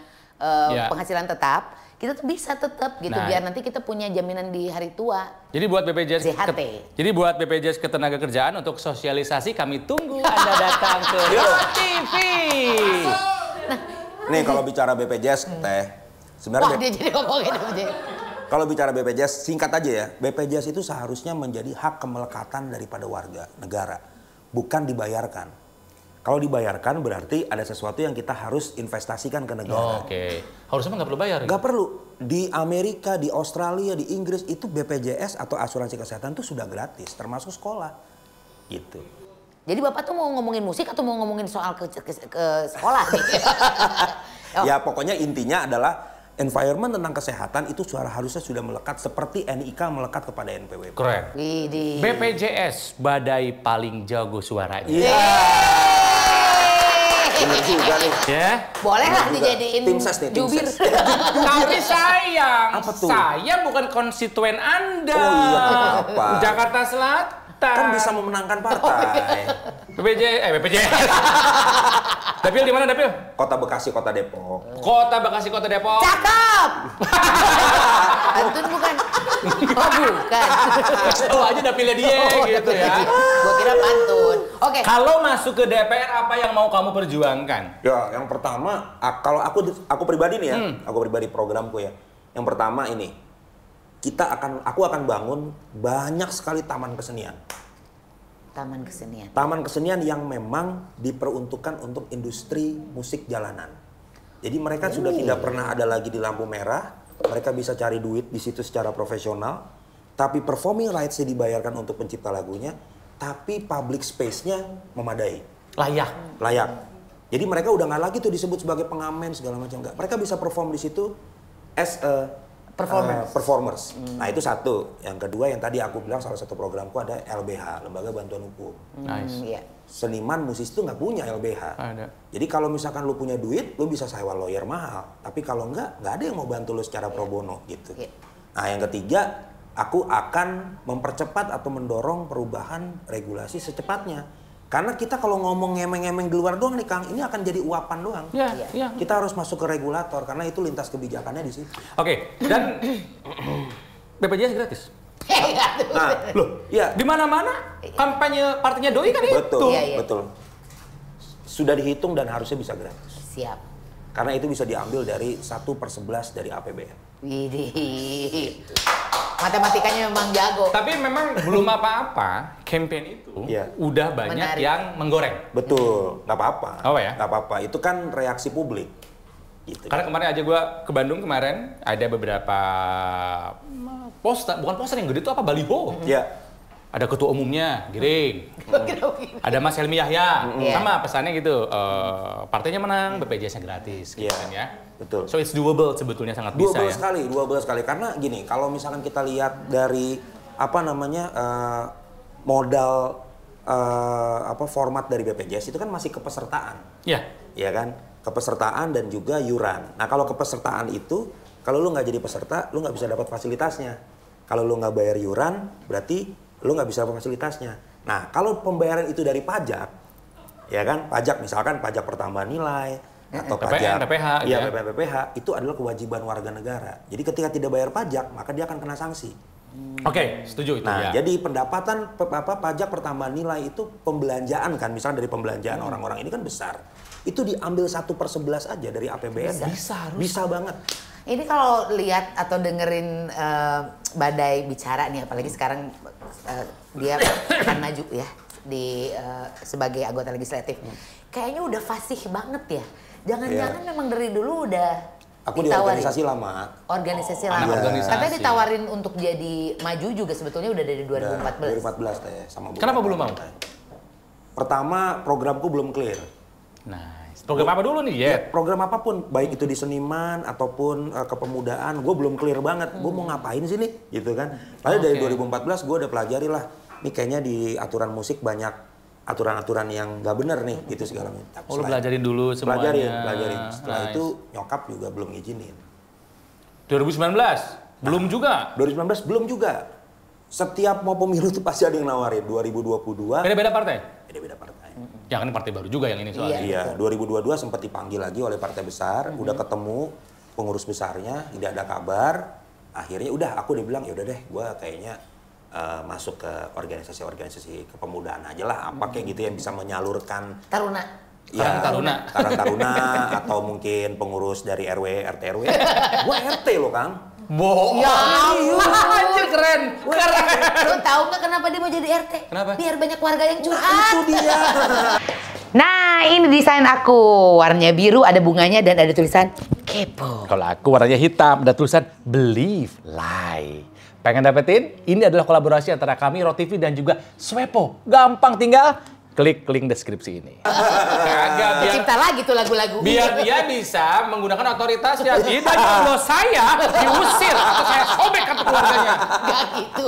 penghasilan tetap. Kita tuh bisa tetap gitu biar nanti kita punya jaminan di hari tua. Jadi buat BPJS Jadi buat BPJS Ketenagakerjaan untuk sosialisasi kami tunggu Anda datang ke TV. Nih kalau bicara BPJS sebenarnya dia jadi ngomongin BPJS. Kalau bicara BPJS singkat aja ya. BPJS itu seharusnya menjadi hak kemelekatan daripada warga negara. bukan dibayarkan. Kalau dibayarkan berarti ada sesuatu yang kita harus investasikan ke negara. Oke. Harusnya nggak perlu bayar. Nggak perlu. Di Amerika, di Australia, di Inggris itu BPJS atau asuransi kesehatan itu sudah gratis, termasuk sekolah. Gitu. Jadi Bapak tuh mau ngomongin musik atau mau ngomongin soal ke sekolah nih? Ya pokoknya intinya adalah environment tentang kesehatan itu harusnya sudah melekat seperti NIK melekat kepada NPWP. Keren. Widih. BPJS, badai paling jago suaranya. Iya. Bener juga nih. Ya. Boleh lah dijadiin tim ses nih, tim jubir. ses. Tapi sayang, Apa tuh? saya bukan konstituen Anda. Oh iya, kenapa? Jakarta Selatan. Kan bisa memenangkan partai. BPJS. Dapil di mana Dapil? Kota Bekasi, Kota Depok. Kota Bekasi, Kota Depok. Cakep. Antun bukan. Oh bukan. Tahu aja Dapilnya dia gitu ya. Gua kira pantun. Oke. Kalau masuk ke DPR apa yang mau kamu perjuangkan? Ya, yang pertama, kalau aku pribadi nih ya, aku pribadi programku ya. Yang pertama ini, aku akan bangun banyak sekali taman kesenian. Taman kesenian. Taman kesenian yang memang diperuntukkan untuk industri musik jalanan. Jadi mereka sudah tidak pernah ada lagi di lampu merah, mereka bisa cari duit di situ secara profesional, tapi performing rights-nya dibayarkan untuk pencipta lagunya, tapi public space-nya memadai. Layak. Jadi mereka udah nggak lagi tuh disebut sebagai pengamen segala macam, enggak. Mereka bisa perform di situ as a performers. Nah itu satu. Yang kedua yang tadi aku bilang salah satu programku ada LBH, Lembaga Bantuan Hukum. Nice. Iya. Seniman musisi itu nggak punya LBH. Ada. Jadi kalau misalkan lu punya duit, lu bisa sewa lawyer mahal. Tapi kalau nggak ada yang mau bantu lu secara pro bono gitu. Iya. Nah yang ketiga, aku akan mempercepat atau mendorong perubahan regulasi secepatnya. Karena kita kalau ngomong ngemeng-ngemeng di luar doang nih Kang, ini akan jadi uapan doang. Iya. Kita harus masuk ke regulator karena itu lintas kebijakannya di situ. Oke, dan BPJS gratis. Nah, loh, ya. Di mana-mana kampanye partainya Doi kan itu. Betul, Iya. betul. Sudah dihitung dan harusnya bisa gratis. Siap. Karena itu bisa diambil dari 1/11 dari APBN. Widih. Matematikanya memang jago. Tapi memang belum apa-apa, campaign itu Iya. udah banyak Menarik. yang menggoreng. Betul, nggak apa-apa. Apa ya? Nggak apa-apa, itu kan reaksi publik. Gitu. Karena kemarin aja gue ke Bandung kemarin, ada beberapa poster, bukan poster yang gede itu apa, baliho. Ya, Ada ketua umumnya, Giring. Ada Mas Helmi Yahya, sama pesannya gitu, partainya menang, BPJS-nya gratis, gitu Iya. kan ya. betul. So it's doable sebetulnya, sangat bisa ya. Dua belas sekali. Karena gini, kalau misalkan kita lihat dari modal format dari BPJS itu kan masih kepesertaan. Iya. Ya kan, kepesertaan dan juga yuran. Nah kalau kepesertaan itu, kalau lu nggak jadi peserta, lu nggak bisa dapat fasilitasnya. Kalau lu nggak bayar yuran, berarti lu nggak bisa dapat fasilitasnya. Nah kalau pembayaran itu dari pajak, ya kan, pajak misalkan pajak pertambahan nilai atau PPN, pajak, PPH, iya ya. PPN, PPH itu adalah kewajiban warga negara. Jadi ketika tidak bayar pajak, maka dia akan kena sanksi. Oke, setuju itu Nah, ya. jadi pendapatan pajak pertambahan nilai itu pembelanjaan kan, misalnya dari pembelanjaan orang-orang ini kan besar. Itu diambil 1/11 aja dari APBN. Bisa banget. Ini kalau lihat atau dengerin Badai bicara nih, apalagi sekarang dia akan maju ya sebagai anggota legislatif. Kayaknya udah fasih banget ya. Jangan-jangan memang dari dulu udah Aku di ditawarin. organisasi lama. Organisasi Anak lama. organisasi. Tapi ditawarin untuk jadi maju juga sebetulnya udah dari 2014. 2014 teh sama Bu. Kenapa belum mau? Pertama, programku belum clear. Nice. Program apa dulu nih, Ya, Jet? program apapun, baik itu di seniman ataupun kepemudaan, gue belum clear banget. Gue mau ngapain sih nih, gitu kan? Lalu dari 2014 gue udah pelajari lah. Ini kayaknya di aturan musik banyak aturan-aturan yang gak bener nih, gitu segala macam. Oh, lu belajarin dulu semuanya. Pelajarin. Setelah Nice. itu nyokap juga belum ngizinin. 2019? Belum juga? 2019 belum juga. Setiap mau pemilu tuh pasti ada yang nawarin. 2022 Beda-beda partai? beda-beda partai. Jangan ini partai baru juga yang ini soalnya. Iya, 2022 sempat dipanggil lagi oleh partai besar, udah ketemu pengurus besarnya, tidak ada kabar. Akhirnya udah, aku udah bilang ya udah deh, gue kayaknya masuk ke organisasi-organisasi kepemudaan aja lah, apa kayak gitu yang bisa menyalurkan Taruna. Karang Taruna. Karang Taruna atau mungkin pengurus dari RW, RT RW. Gue RT loh Kang. Bohong. Ya Anjir keren. Lo tahu nggak kenapa dia mau jadi RT? Kenapa? Biar banyak warga yang curhat. Itu dia. Nah, ini desain aku. Warnanya biru, ada bunganya dan ada tulisan kepo. Kalau aku warnanya hitam, ada tulisan Believe Lie. Pengen dapetin? Ini adalah kolaborasi antara kami, ROTV dan juga Swepo. Gampang, tinggal klik link deskripsi ini. Kagak, biar Cipta lagi tuh lagu-lagu. biar dia bisa menggunakan otoritasnya. Kita kalau saya diusir atau saya sobek kartu keluarganya. Gak gitu.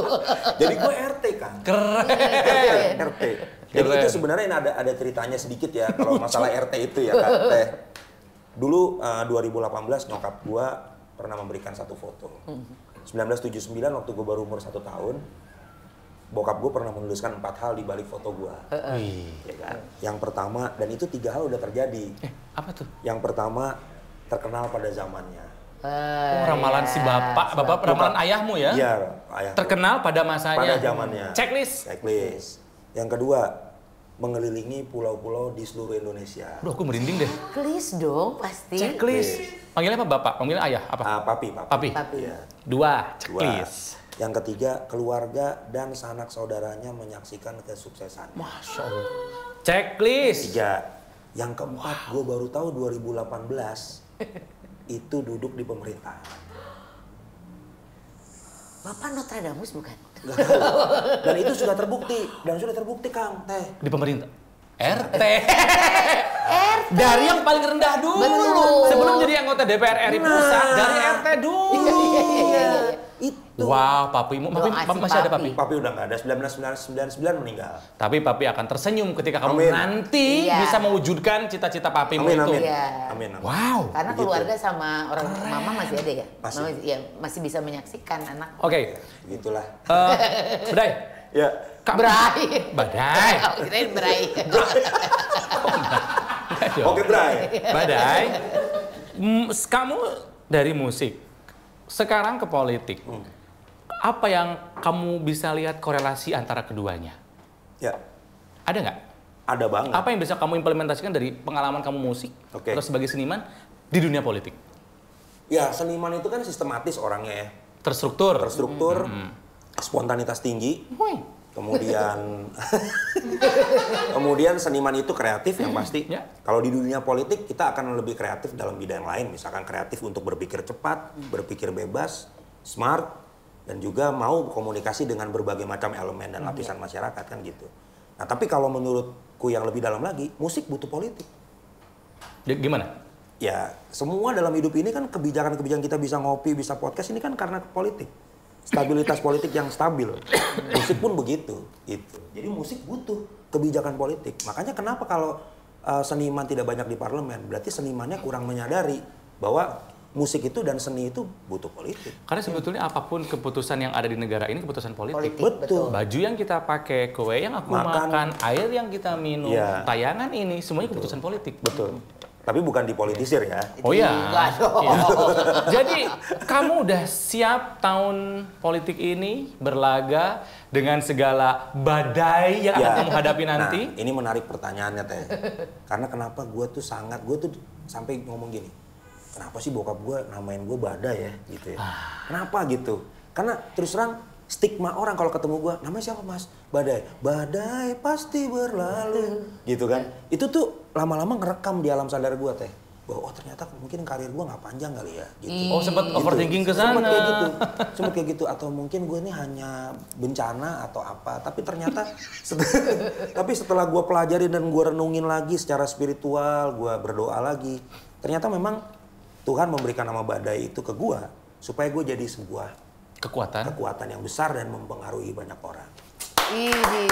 Jadi gue RT kan. Keren. RT. Jadi Keren. itu sebenarnya ada ceritanya sedikit ya kalau masalah RT itu ya Kak. Teh. Dulu 2018 nyokap gue pernah memberikan satu foto. 1979 waktu gue baru umur 1 tahun. Bokap gue pernah menuliskan 4 hal di balik foto gue. Ya kan? Yang pertama, dan itu 3 hal udah terjadi. Apa tuh? Yang pertama, terkenal pada zamannya. Oh, ramalan si bapak, ramalan ayahmu ya? Iya, ayah. Terkenal pada masanya. Pada zamannya. Checklist. Checklist. Yang kedua, mengelilingi pulau-pulau di seluruh Indonesia. Aduh, aku merinding deh. Checklist dong pasti. Checklist. Panggilnya apa bapak? Panggilnya ayah? Apa? Papi. Papi. Iya. 2, Dua. checklist. Yang ketiga, keluarga dan sanak saudaranya menyaksikan kesuksesannya. Masya Allah. Checklist. 3. Yang keempat, gue baru tahu 2018 itu duduk di pemerintahan. Bapak Nostradamus bukan? Nggak tahu. Dan itu sudah terbukti, Kang. Teh. Di pemerintah. RT. Dari yang paling rendah dulu. Betul. Sebelum jadi anggota DPR RI pusat, dari RT dulu. Iya. Itu. Wow, papimu. Doa si Masih ada papi. papi? Papi udah nggak ada, 1999 meninggal. Tapi papi akan tersenyum ketika kamu Amin. nanti Iya. bisa mewujudkan cita-cita papimu Amin, itu. amin. Iya. Amin. Wow. Karena Begitu. keluarga sama orang mama masih ada ya? Masih. Mama, ya, masih bisa menyaksikan anak. Oke. Begitulah. Bedai. Ya. Berai. Badai. Oh, kirain berai. Oke, Bray. Badai. Kamu dari musik, sekarang ke politik. Apa yang kamu bisa lihat korelasi antara keduanya? Ya, Ada nggak? ada banget. Apa yang bisa kamu implementasikan dari pengalaman kamu musik Oke. atau sebagai seniman di dunia politik? Ya, seniman itu kan sistematis orangnya ya. Terstruktur. Terstruktur, spontanitas tinggi, Wih. kemudian kemudian seniman itu kreatif yang pasti. Ya. Kalau di dunia politik kita akan lebih kreatif dalam bidang lain, misalkan kreatif untuk berpikir cepat, berpikir bebas, smart, dan juga mau komunikasi dengan berbagai macam elemen dan lapisan masyarakat kan gitu. Nah, tapi kalau menurutku yang lebih dalam lagi, musik butuh politik. Gimana? Ya, semua dalam hidup ini kan kebijakan-kebijakan kita bisa ngopi, bisa podcast ini kan karena politik. Stabilitas politik yang stabil. Musik pun begitu. Itu. Jadi musik butuh kebijakan politik. Makanya kenapa kalau seniman tidak banyak di parlemen, berarti senimannya kurang menyadari bahwa musik itu dan seni itu butuh politik. Karena sebetulnya apapun keputusan yang ada di negara ini keputusan politik. Betul. Baju yang kita pakai, kue yang aku makan, air yang kita minum, Iya. tayangan ini semuanya keputusan politik. Betul. Tapi bukan dipolitisir ya. Oh ya. Enggak dong. Iya. Jadi kamu udah siap tahun politik ini berlaga dengan segala badai yang akan kamu hadapi nanti? Nah, ini menarik pertanyaannya Teh. Karena kenapa gue tuh sampai ngomong gini. Kenapa sih bokap gue namain gue badai ya gitu ya. Kenapa gitu? Karena terus terang stigma orang kalau ketemu gue, namanya siapa mas? Badai. Badai pasti berlalu. Gitu kan. Itu tuh lama-lama ngerekam di alam sadar gue Teh. Bahwa oh ternyata mungkin karir gue gak panjang kali ya. Gitu. Oh sempat overthinking ke sana. Sempat kayak gitu. Atau mungkin gue ini hanya bencana atau apa. Tapi ternyata setelah gue pelajari dan gue renungin lagi secara spiritual, gue berdoa lagi. Ternyata memang Tuhan memberikan nama badai itu ke gue supaya gue jadi sebuah kekuatan yang besar dan mempengaruhi banyak orang. Ini.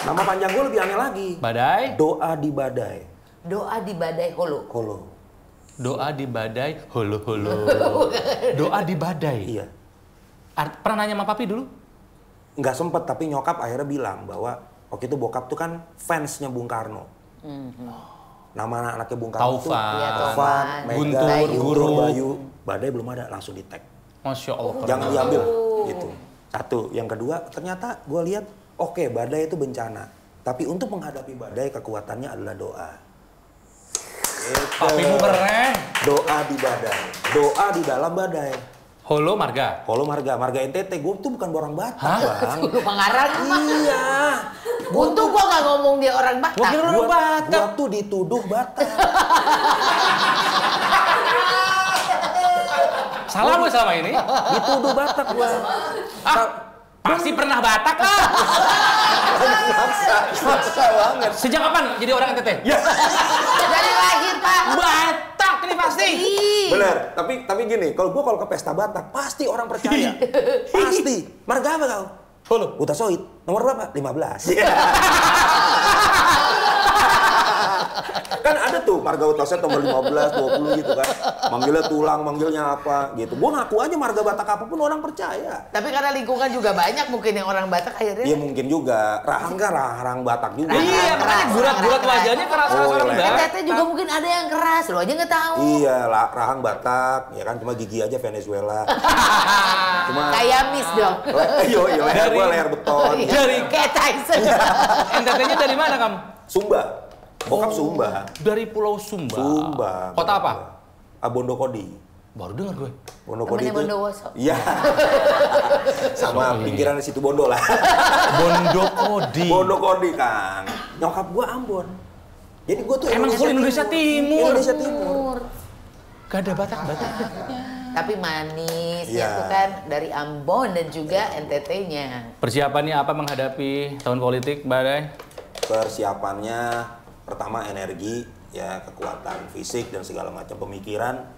Nama panjang gue lebih aneh lagi. Badai. Doa di badai. Doa di badai holo. Holo. Doa di badai, holo holo. Doa di badai. Iya. Pernah nanya sama papi dulu? Nggak sempet, tapi nyokap akhirnya bilang bahwa waktu itu bokap tuh kan fansnya Bung Karno. Nama anaknya Bung Karno tuh Iya, Taufan, Mega, Guntur, Guru. Bayu. Badai belum ada, langsung di tag. Masya Allah. Jangan diambil gitu. Satu. Yang kedua, ternyata gue lihat oke, badai itu bencana. Tapi untuk menghadapi badai kekuatannya adalah doa. Papimu keren. Doa di badai. Doa di dalam badai. Holo Marga. Holo Marga, Marga NTT. Gue tuh bukan orang Batak, Bang. Lu pengarang mah. Iya. Untung gua nggak ngomong dia orang Batak. Gua kira orang Batak. Gua tuh dituduh Batak. Salah gue selama ini. Dituduh Batak gua. Pasti pernah Batak lah. Maksa banget. Sejak kapan jadi orang NTT? Ya. Dari lahir, Pak. Batak ini pasti. Bener, tapi gini, kalau ke pesta Batak, pasti orang percaya. Pasti. Marga apa kau? Holo. Buta Soid. Nomor berapa? 15. Kan ada tuh marga Buta Soid nomor 15, 20 gitu kan. Manggilnya tulang, manggilnya apa gitu. Gua ngaku aja marga Batak apapun orang percaya. Tapi karena lingkungan juga banyak mungkin yang orang Batak akhirnya. Iya mungkin juga. Rahang kan rahang Batak juga. Iya, makanya gurat-gurat wajahnya keras orang Batak. NTT juga mungkin ada yang keras, lo aja nggak tahu. Iya, rahang Batak, ya kan cuma gigi aja Venezuela. Cuma Kayak Miss dong. iya, leher gua leher beton. Dari Kayak Tyson. NTT-nya dari mana kamu? Sumba. Bokap Sumba. Dari Pulau Sumba. Sumba. Kota apa? Bondokodi. Baru dengar gue. Bondokodi Temennya itu. Bondowoso. Iya. Sama pinggiran di situ Bondo lah. Bondokodi. Bondokodi, Kang. Nyokap gua Ambon. Jadi gua tuh Emang full Indonesia Timur. Indonesia Timur. Gak ada Batak-Batak. Tapi manis Iya. ya tuh kan dari Ambon dan juga NTT-nya. Persiapannya apa menghadapi tahun politik, Badai? Persiapannya pertama energi, ya kekuatan fisik dan segala macam pemikiran.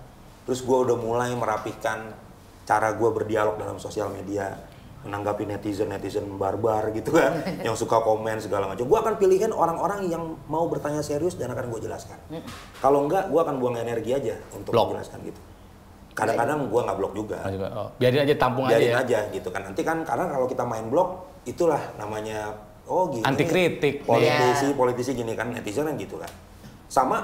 Terus gue udah mulai merapihkan cara gue berdialog dalam sosial media, menanggapi netizen barbar gitu kan, yang suka komen segala macam. Gue akan pilihin orang-orang yang mau bertanya serius dan akan gue jelaskan. Kalau enggak, gue akan buang energi aja untuk menjelaskan gitu. Kadang-kadang gue nggak blok juga. Oh, biarin aja tampung Biarin aja ya. aja gitu kan. Nanti kan karena kalau kita main blok, itulah namanya gini. Anti kritik. Politisi gini kan, netizen kan gitu kan. Sama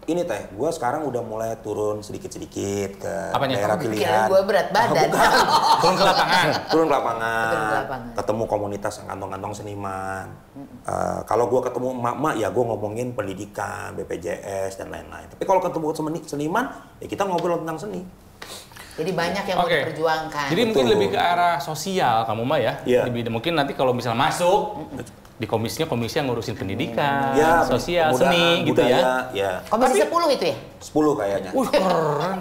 ini teh, gue sekarang udah mulai turun sedikit-sedikit ke daerah pilihan. Gue berat badan. Turun ke lapangan. Turun ke lapangan. Turun ke lapangan. Ketemu komunitas yang kantong-kantong seniman. Kalau gue ketemu emak-emak ya gue ngomongin pendidikan, BPJS dan lain-lain. Tapi kalau ketemu seniman, ya kita ngobrol tentang seni. Jadi banyak yang mau diperjuangkan. Jadi mungkin lebih ke arah sosial kamu mah ya. Iya. Mungkin nanti kalau misalnya masuk di komisi yang ngurusin pendidikan, Ya, sosial, seni gitu ya. Ya. Komisi 10 itu ya? 10 kayaknya. Keren.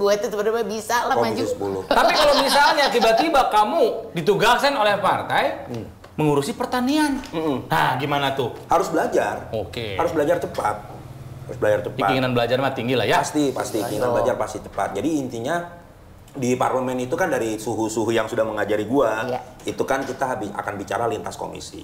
Gue tuh sebenarnya bisa lah maju. Komisi 10. Tapi kalau misalnya tiba-tiba kamu ditugaskan oleh partai mengurusi pertanian. Nah, gimana tuh? Harus belajar. Oke. Harus belajar cepat. Harus belajar cepat. Keinginan belajar mah tinggi lah ya. Pasti keinginan belajar pasti cepat. Jadi intinya di parlemen itu kan dari suhu-suhu yang sudah mengajari gua, itu kan kita akan bicara lintas komisi.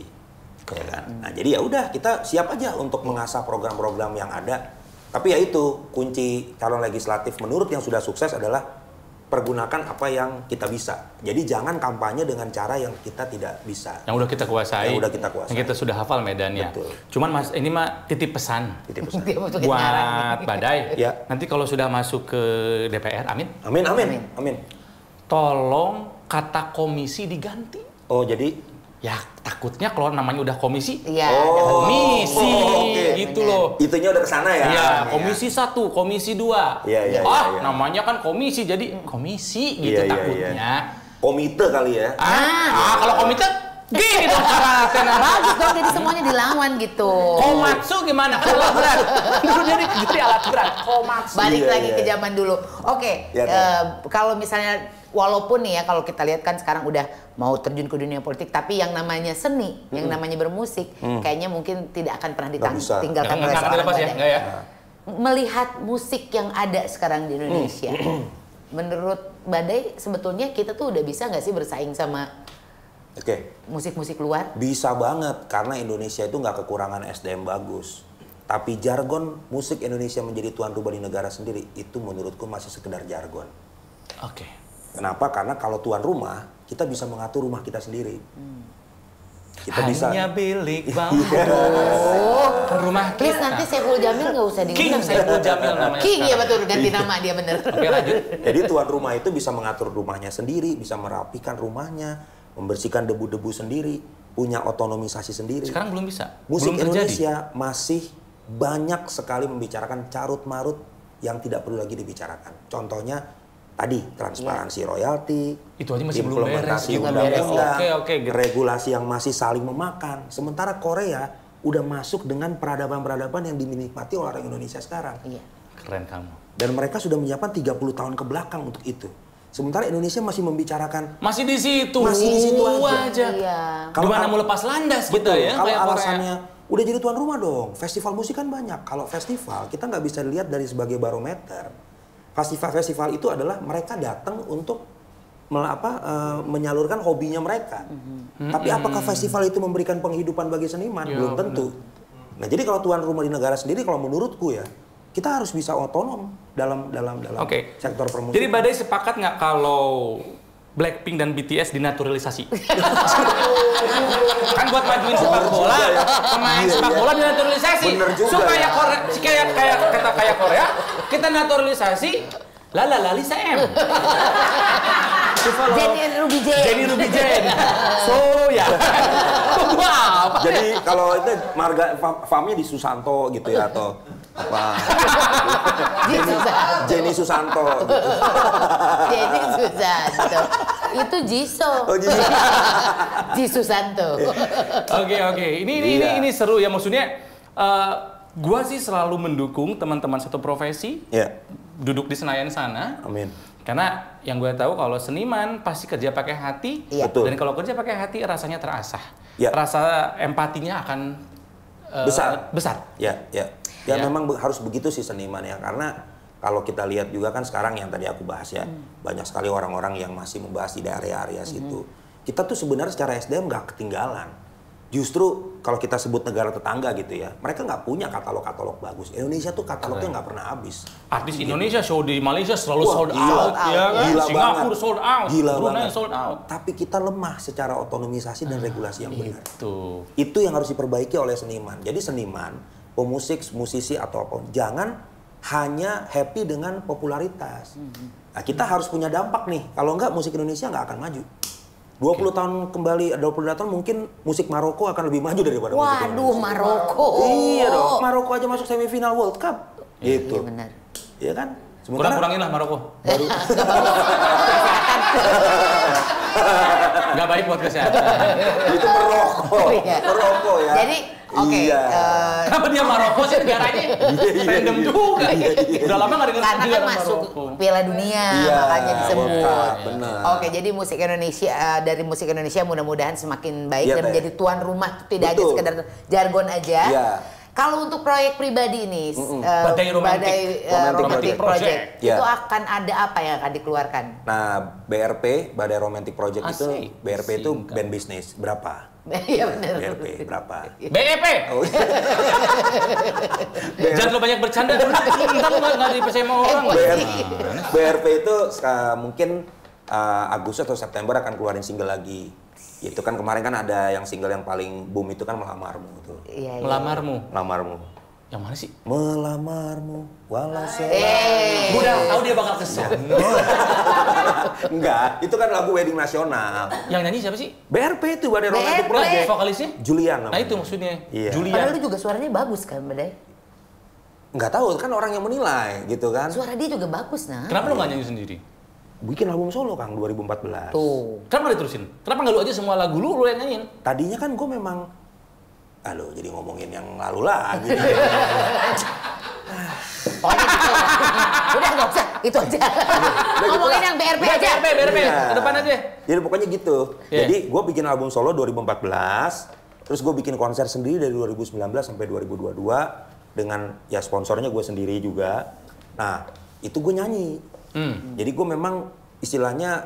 Ya kan? Nah, jadi ya udah kita siap aja untuk mengasah program-program yang ada. Tapi ya itu kunci calon legislatif menurut yang sudah sukses adalah pergunakan apa yang kita bisa. Jadi jangan kampanye dengan cara yang kita tidak bisa. Yang udah kita kuasai. Yang udah kita kuasai. Yang kita sudah hafal medannya. Betul. Cuman Mas, ini mah titip pesan. Titip pesan. Buat Badai. Ya. Nanti kalau sudah masuk ke DPR, amin. Amin. Tolong kata komisi diganti. Oh, jadi Ya takutnya kalau namanya udah komisi, Iya. komisi gitu loh. Itunya udah kesana ya? Iya, komisi 1, komisi 2. Iya. Namanya kan komisi, jadi komisi gitu Iya. takutnya. Komite kali ya? Kalau komite gini dong karatena. Bagus dong, jadi semuanya dilawan gitu. Komatsu gimana? Kan alat berat. Dulu jadi alat berat. Komatsu. Balik lagi ke zaman dulu. Oke, Iya, kalau misalnya walaupun nih ya kalau kita lihat kan sekarang udah mau terjun ke dunia politik, tapi yang namanya seni, yang namanya bermusik, kayaknya mungkin tidak akan pernah ditinggalkan oleh seorang Badai. Enggak ya? Melihat musik yang ada sekarang di Indonesia, menurut Badai sebetulnya kita tuh udah bisa nggak sih bersaing sama musik-musik luar? Bisa banget, karena Indonesia itu nggak kekurangan SDM bagus. Tapi jargon musik Indonesia menjadi tuan rumah di negara sendiri, itu menurutku masih sekedar jargon. Oke. Kenapa? Karena kalau tuan rumah, kita bisa mengatur rumah kita sendiri. Kita bisa. Hanya bilik bambu. Rumah Please kita. nanti Saiful Jamil nggak usah King diundang. Saiful Jamil namanya. King ya sekarang. betul, ganti nama dia bener. Oke lanjut. Jadi tuan rumah itu bisa mengatur rumahnya sendiri, bisa merapikan rumahnya, membersihkan debu-debu sendiri, punya otonomisasi sendiri. Sekarang belum bisa. Musik belum terjadi. Indonesia masih banyak sekali membicarakan carut-marut yang tidak perlu lagi dibicarakan. Contohnya tadi transparansi royalti, itu aja masih belum beres, implementasi undang-undang, gitu. Regulasi yang masih saling memakan. Sementara Korea udah masuk dengan peradaban-peradaban yang dinikmati oleh orang Indonesia sekarang. Iya. Keren kamu. Dan mereka sudah menyiapkan 30 tahun ke belakang untuk itu. Sementara Indonesia masih membicarakan masih di situ aja. Iya. Kalau mana mau lepas landas gitu ya. Kalau kayak alasannya udah jadi tuan rumah dong. Festival musik kan banyak. Kalau festival kita nggak bisa dilihat dari sebagai barometer. Festival itu adalah mereka datang untuk menyalurkan hobinya mereka. Tapi apakah festival itu memberikan penghidupan bagi seniman? Belum tentu. Nah, jadi kalau tuan rumah di negara sendiri, kalau menurutku ya, kita harus bisa otonom dalam sektor permusikan. Jadi Badai sepakat nggak kalau Blackpink dan BTS dinaturalisasi? Kan buat majuin sepak bola, pemain sepak bola dinaturalisasi. Supaya Korea, Korea, kita naturalisasi Lisa M. Jenny Ruby Jane. So ya. Apa? Jadi kalau itu marga famnya di Susanto gitu ya atau apa? Jenny Susanto. Gitu. Jenny Susanto. Itu Jisoo. Oh, Jisoo. Jisoo Santo. Oke. Ini seru ya, maksudnya gua sih selalu mendukung teman-teman satu profesi. Duduk di Senayan sana. Amin. Karena yang gue tahu kalau seniman pasti kerja pakai hati. Betul. Dan kalau kerja pakai hati rasanya terasah. Ya. Rasa empatinya akan besar. Ya, memang harus begitu sih seniman ya, karena kalau kita lihat juga kan sekarang yang tadi aku bahas ya, banyak sekali orang-orang yang masih membahas di area-area situ. Kita tuh sebenarnya secara SDM nggak ketinggalan. Justru kalau kita sebut negara tetangga gitu ya, mereka nggak punya katalog-katalog bagus. Indonesia tuh katalognya nggak pernah habis. Artis Indonesia show di Malaysia selalu sold out. Ya kan? Gila Singapura banget. sold out. Gila Brunei banget. sold out. Tapi kita lemah secara otonomisasi dan regulasi yang benar. Itu yang harus diperbaiki oleh seniman. Jadi seniman, pemusik, musisi atau apa, jangan hanya happy dengan popularitas. Nah, kita harus punya dampak nih. Kalau enggak musik Indonesia nggak akan maju. 20 tahun kembali, 20 tahun mungkin musik Maroko akan lebih maju daripada musik Indonesia. Waduh, Maroko. Iya dong, Maroko aja masuk semifinal World Cup. Gitu. Iya benar. Iya kan? Kurang-kurangin lah Maroko. Nggak baik buat kesehatan. Itu merokok. Merokok ya. Jadi, oke. Kenapa dia Maroko sih negaranya? Random juga. Udah lama nggak dengar Karena kan masuk Piala Dunia, makanya disebut. Benar. Oke, jadi musik Indonesia, dari musik Indonesia mudah-mudahan semakin baik dan menjadi tuan rumah, tidak hanya sekedar jargon aja. Kalau untuk proyek pribadi ini, Badai Romantic Project, itu akan ada apa yang akan dikeluarkan? Nah, BRP, Badai Romantic Project itu, BRP itu band bisnis, berapa? Iya benar. BRP berapa? BEP! Jangan terlalu banyak bercanda, ntar lu nggak dipercaya sama orang. BRP itu mungkin Agustus atau September akan keluarin single lagi. Itu kan kemarin kan ada yang single yang paling boom itu kan Melamarmu tuh. Iya. Melamarmu. Yang mana sih? Melamarmu walau Gue udah tahu dia bakal kesel. Enggak, itu kan lagu wedding nasional. Yang nyanyi siapa sih? BRP itu, Badai Romantic Project. Vokalisnya? Julian namanya. Nah itu maksudnya. Iya. Julian. Padahal lu juga suaranya bagus kan, Badai? Nggak tahu, kan orang yang menilai gitu kan. Suara dia juga bagus, nah. Kenapa lu nggak nyanyi sendiri? Bikin album solo Kang 2014. Tuh. Kenapa nggak diterusin? Kenapa nggak lu aja semua lagu lu yang nyanyiin? Tadinya kan gue memang, aduh jadi ngomongin yang lalu lagi. Udah nggak usah, itu aja. Ngomongin yang BRP aja. BRP, ke depan aja. Jadi pokoknya gitu. Jadi gue bikin album solo 2014, terus gue bikin konser sendiri dari 2019 sampai 2022 dengan ya sponsornya gue sendiri juga. Nah itu gue nyanyi. Jadi gue memang istilahnya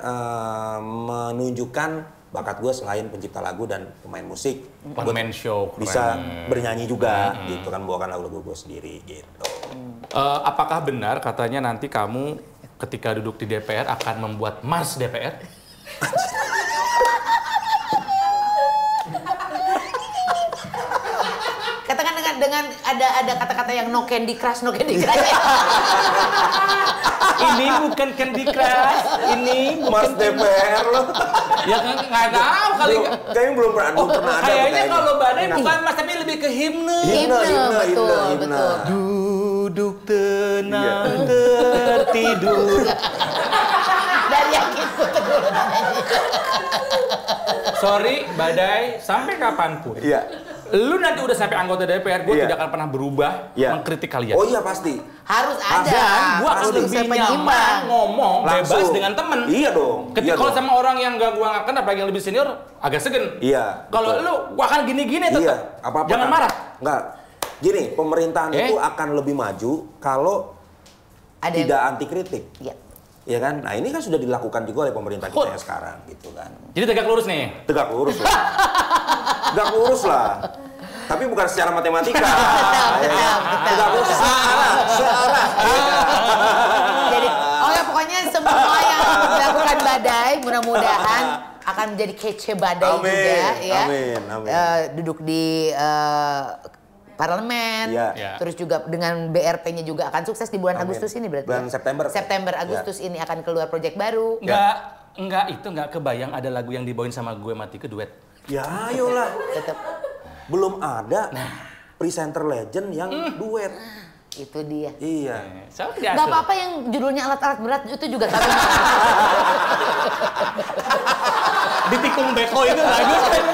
menunjukkan bakat gue selain pencipta lagu dan pemain musik. One man show. Bisa bernyanyi juga gitu kan, bawakan lagu-lagu gue sendiri gitu. Apakah benar katanya nanti kamu ketika duduk di DPR akan membuat Mars DPR? Katakan dengan ada kata-kata yang no candy crush. Ini bukan Candy Crush, ini Mas DPR lo. Ya nggak tahu kali. Kayaknya belum pernah ada. Kayaknya kalau badai bukan Mas, tapi lebih ke himne. Betul. Duduk tenang tertidur. Dari yang itu dulu. Sorry, badai, sampai kapanpun. Iya. Lu nanti udah sampai anggota DPR, gue Iya. tidak akan pernah berubah mengkritik kalian. Oh iya pasti. Harus ada. Dan gue akan Harus lebih bisa nyaman penyeimbang. ngomong Langsung. bebas dengan temen. Iya dong. Ketika Iya kalau dong. sama orang yang gak gue ngaken, apalagi yang lebih senior, agak segen. Iya. Kalau betul. lu, gua akan gini-gini tetap. Iya. Apa-apa Jangan kan? marah. Enggak. Gini, pemerintahan itu akan lebih maju kalau Ada tidak anti kritik. Iya. Ya kan? Nah ini kan sudah dilakukan juga oleh pemerintah kita yang sekarang gitu kan. Jadi tegak lurus nih. Tegak lurus lah. Tegak lurus lah. Tapi bukan secara matematika. Tegak lurus searah. Jadi, pokoknya semua yang dilakukan badai, mudah-mudahan akan menjadi kece badai juga ya. Amin. Duduk di parlemen, Iya. terus juga dengan BRP-nya juga akan sukses di bulan Agustus ini berarti. Bulan September. September Agustus ini akan keluar proyek baru. Enggak kebayang ada lagu yang dibawain sama gue mati ke duet. Ya ayolah. Tetap Belum ada presenter legend yang duet. itu dia. Iya. So, Gak apa-apa yang judulnya alat-alat berat itu juga kami. Ditikung beko itu bagus kan?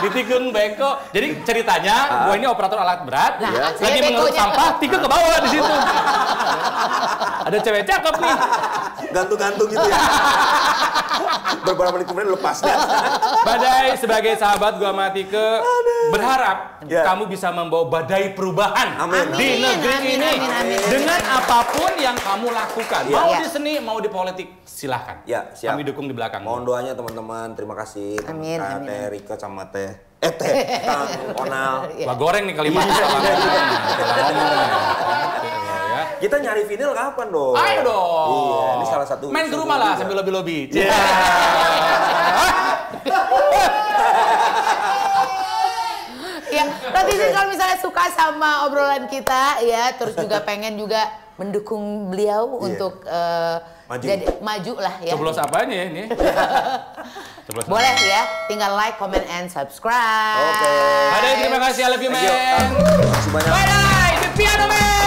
Ditikung beko. Jadi ceritanya, gue ini operator alat berat, Nah, lagi mengelut sampah, tikung ke bawah di situ. Ada cewek cakep nih. Gantung-gantung gitu ya. Beberapa menit kemudian lepas dah. Badai sebagai sahabat gua mati ke berharap kamu bisa membawa badai perubahan di negeri ini dengan apapun yang kamu lakukan. Mau di seni, mau di politik, silahkan. Ya, siap. Kami dukung di belakang. Mohon doanya teman-teman. Terima kasih. Amin, amin. Teh Rika sama Teh Kang Onal. Wah goreng nih kalimatnya. Kita nyari vinyl kapan dong? Ayo dong. Iya, ini salah satu. Main ke rumah lah sambil lobby-lobby. Ya, nanti sih kalau misalnya suka sama obrolan kita ya, terus juga pengen juga mendukung beliau untuk jadi maju lah ya. Coblos apanya ya ini? Coblos Boleh ya, tinggal like, comment, and subscribe. Oke. Badai, terima kasih, I love you man. Terima kasih banyak. Badai, the piano man.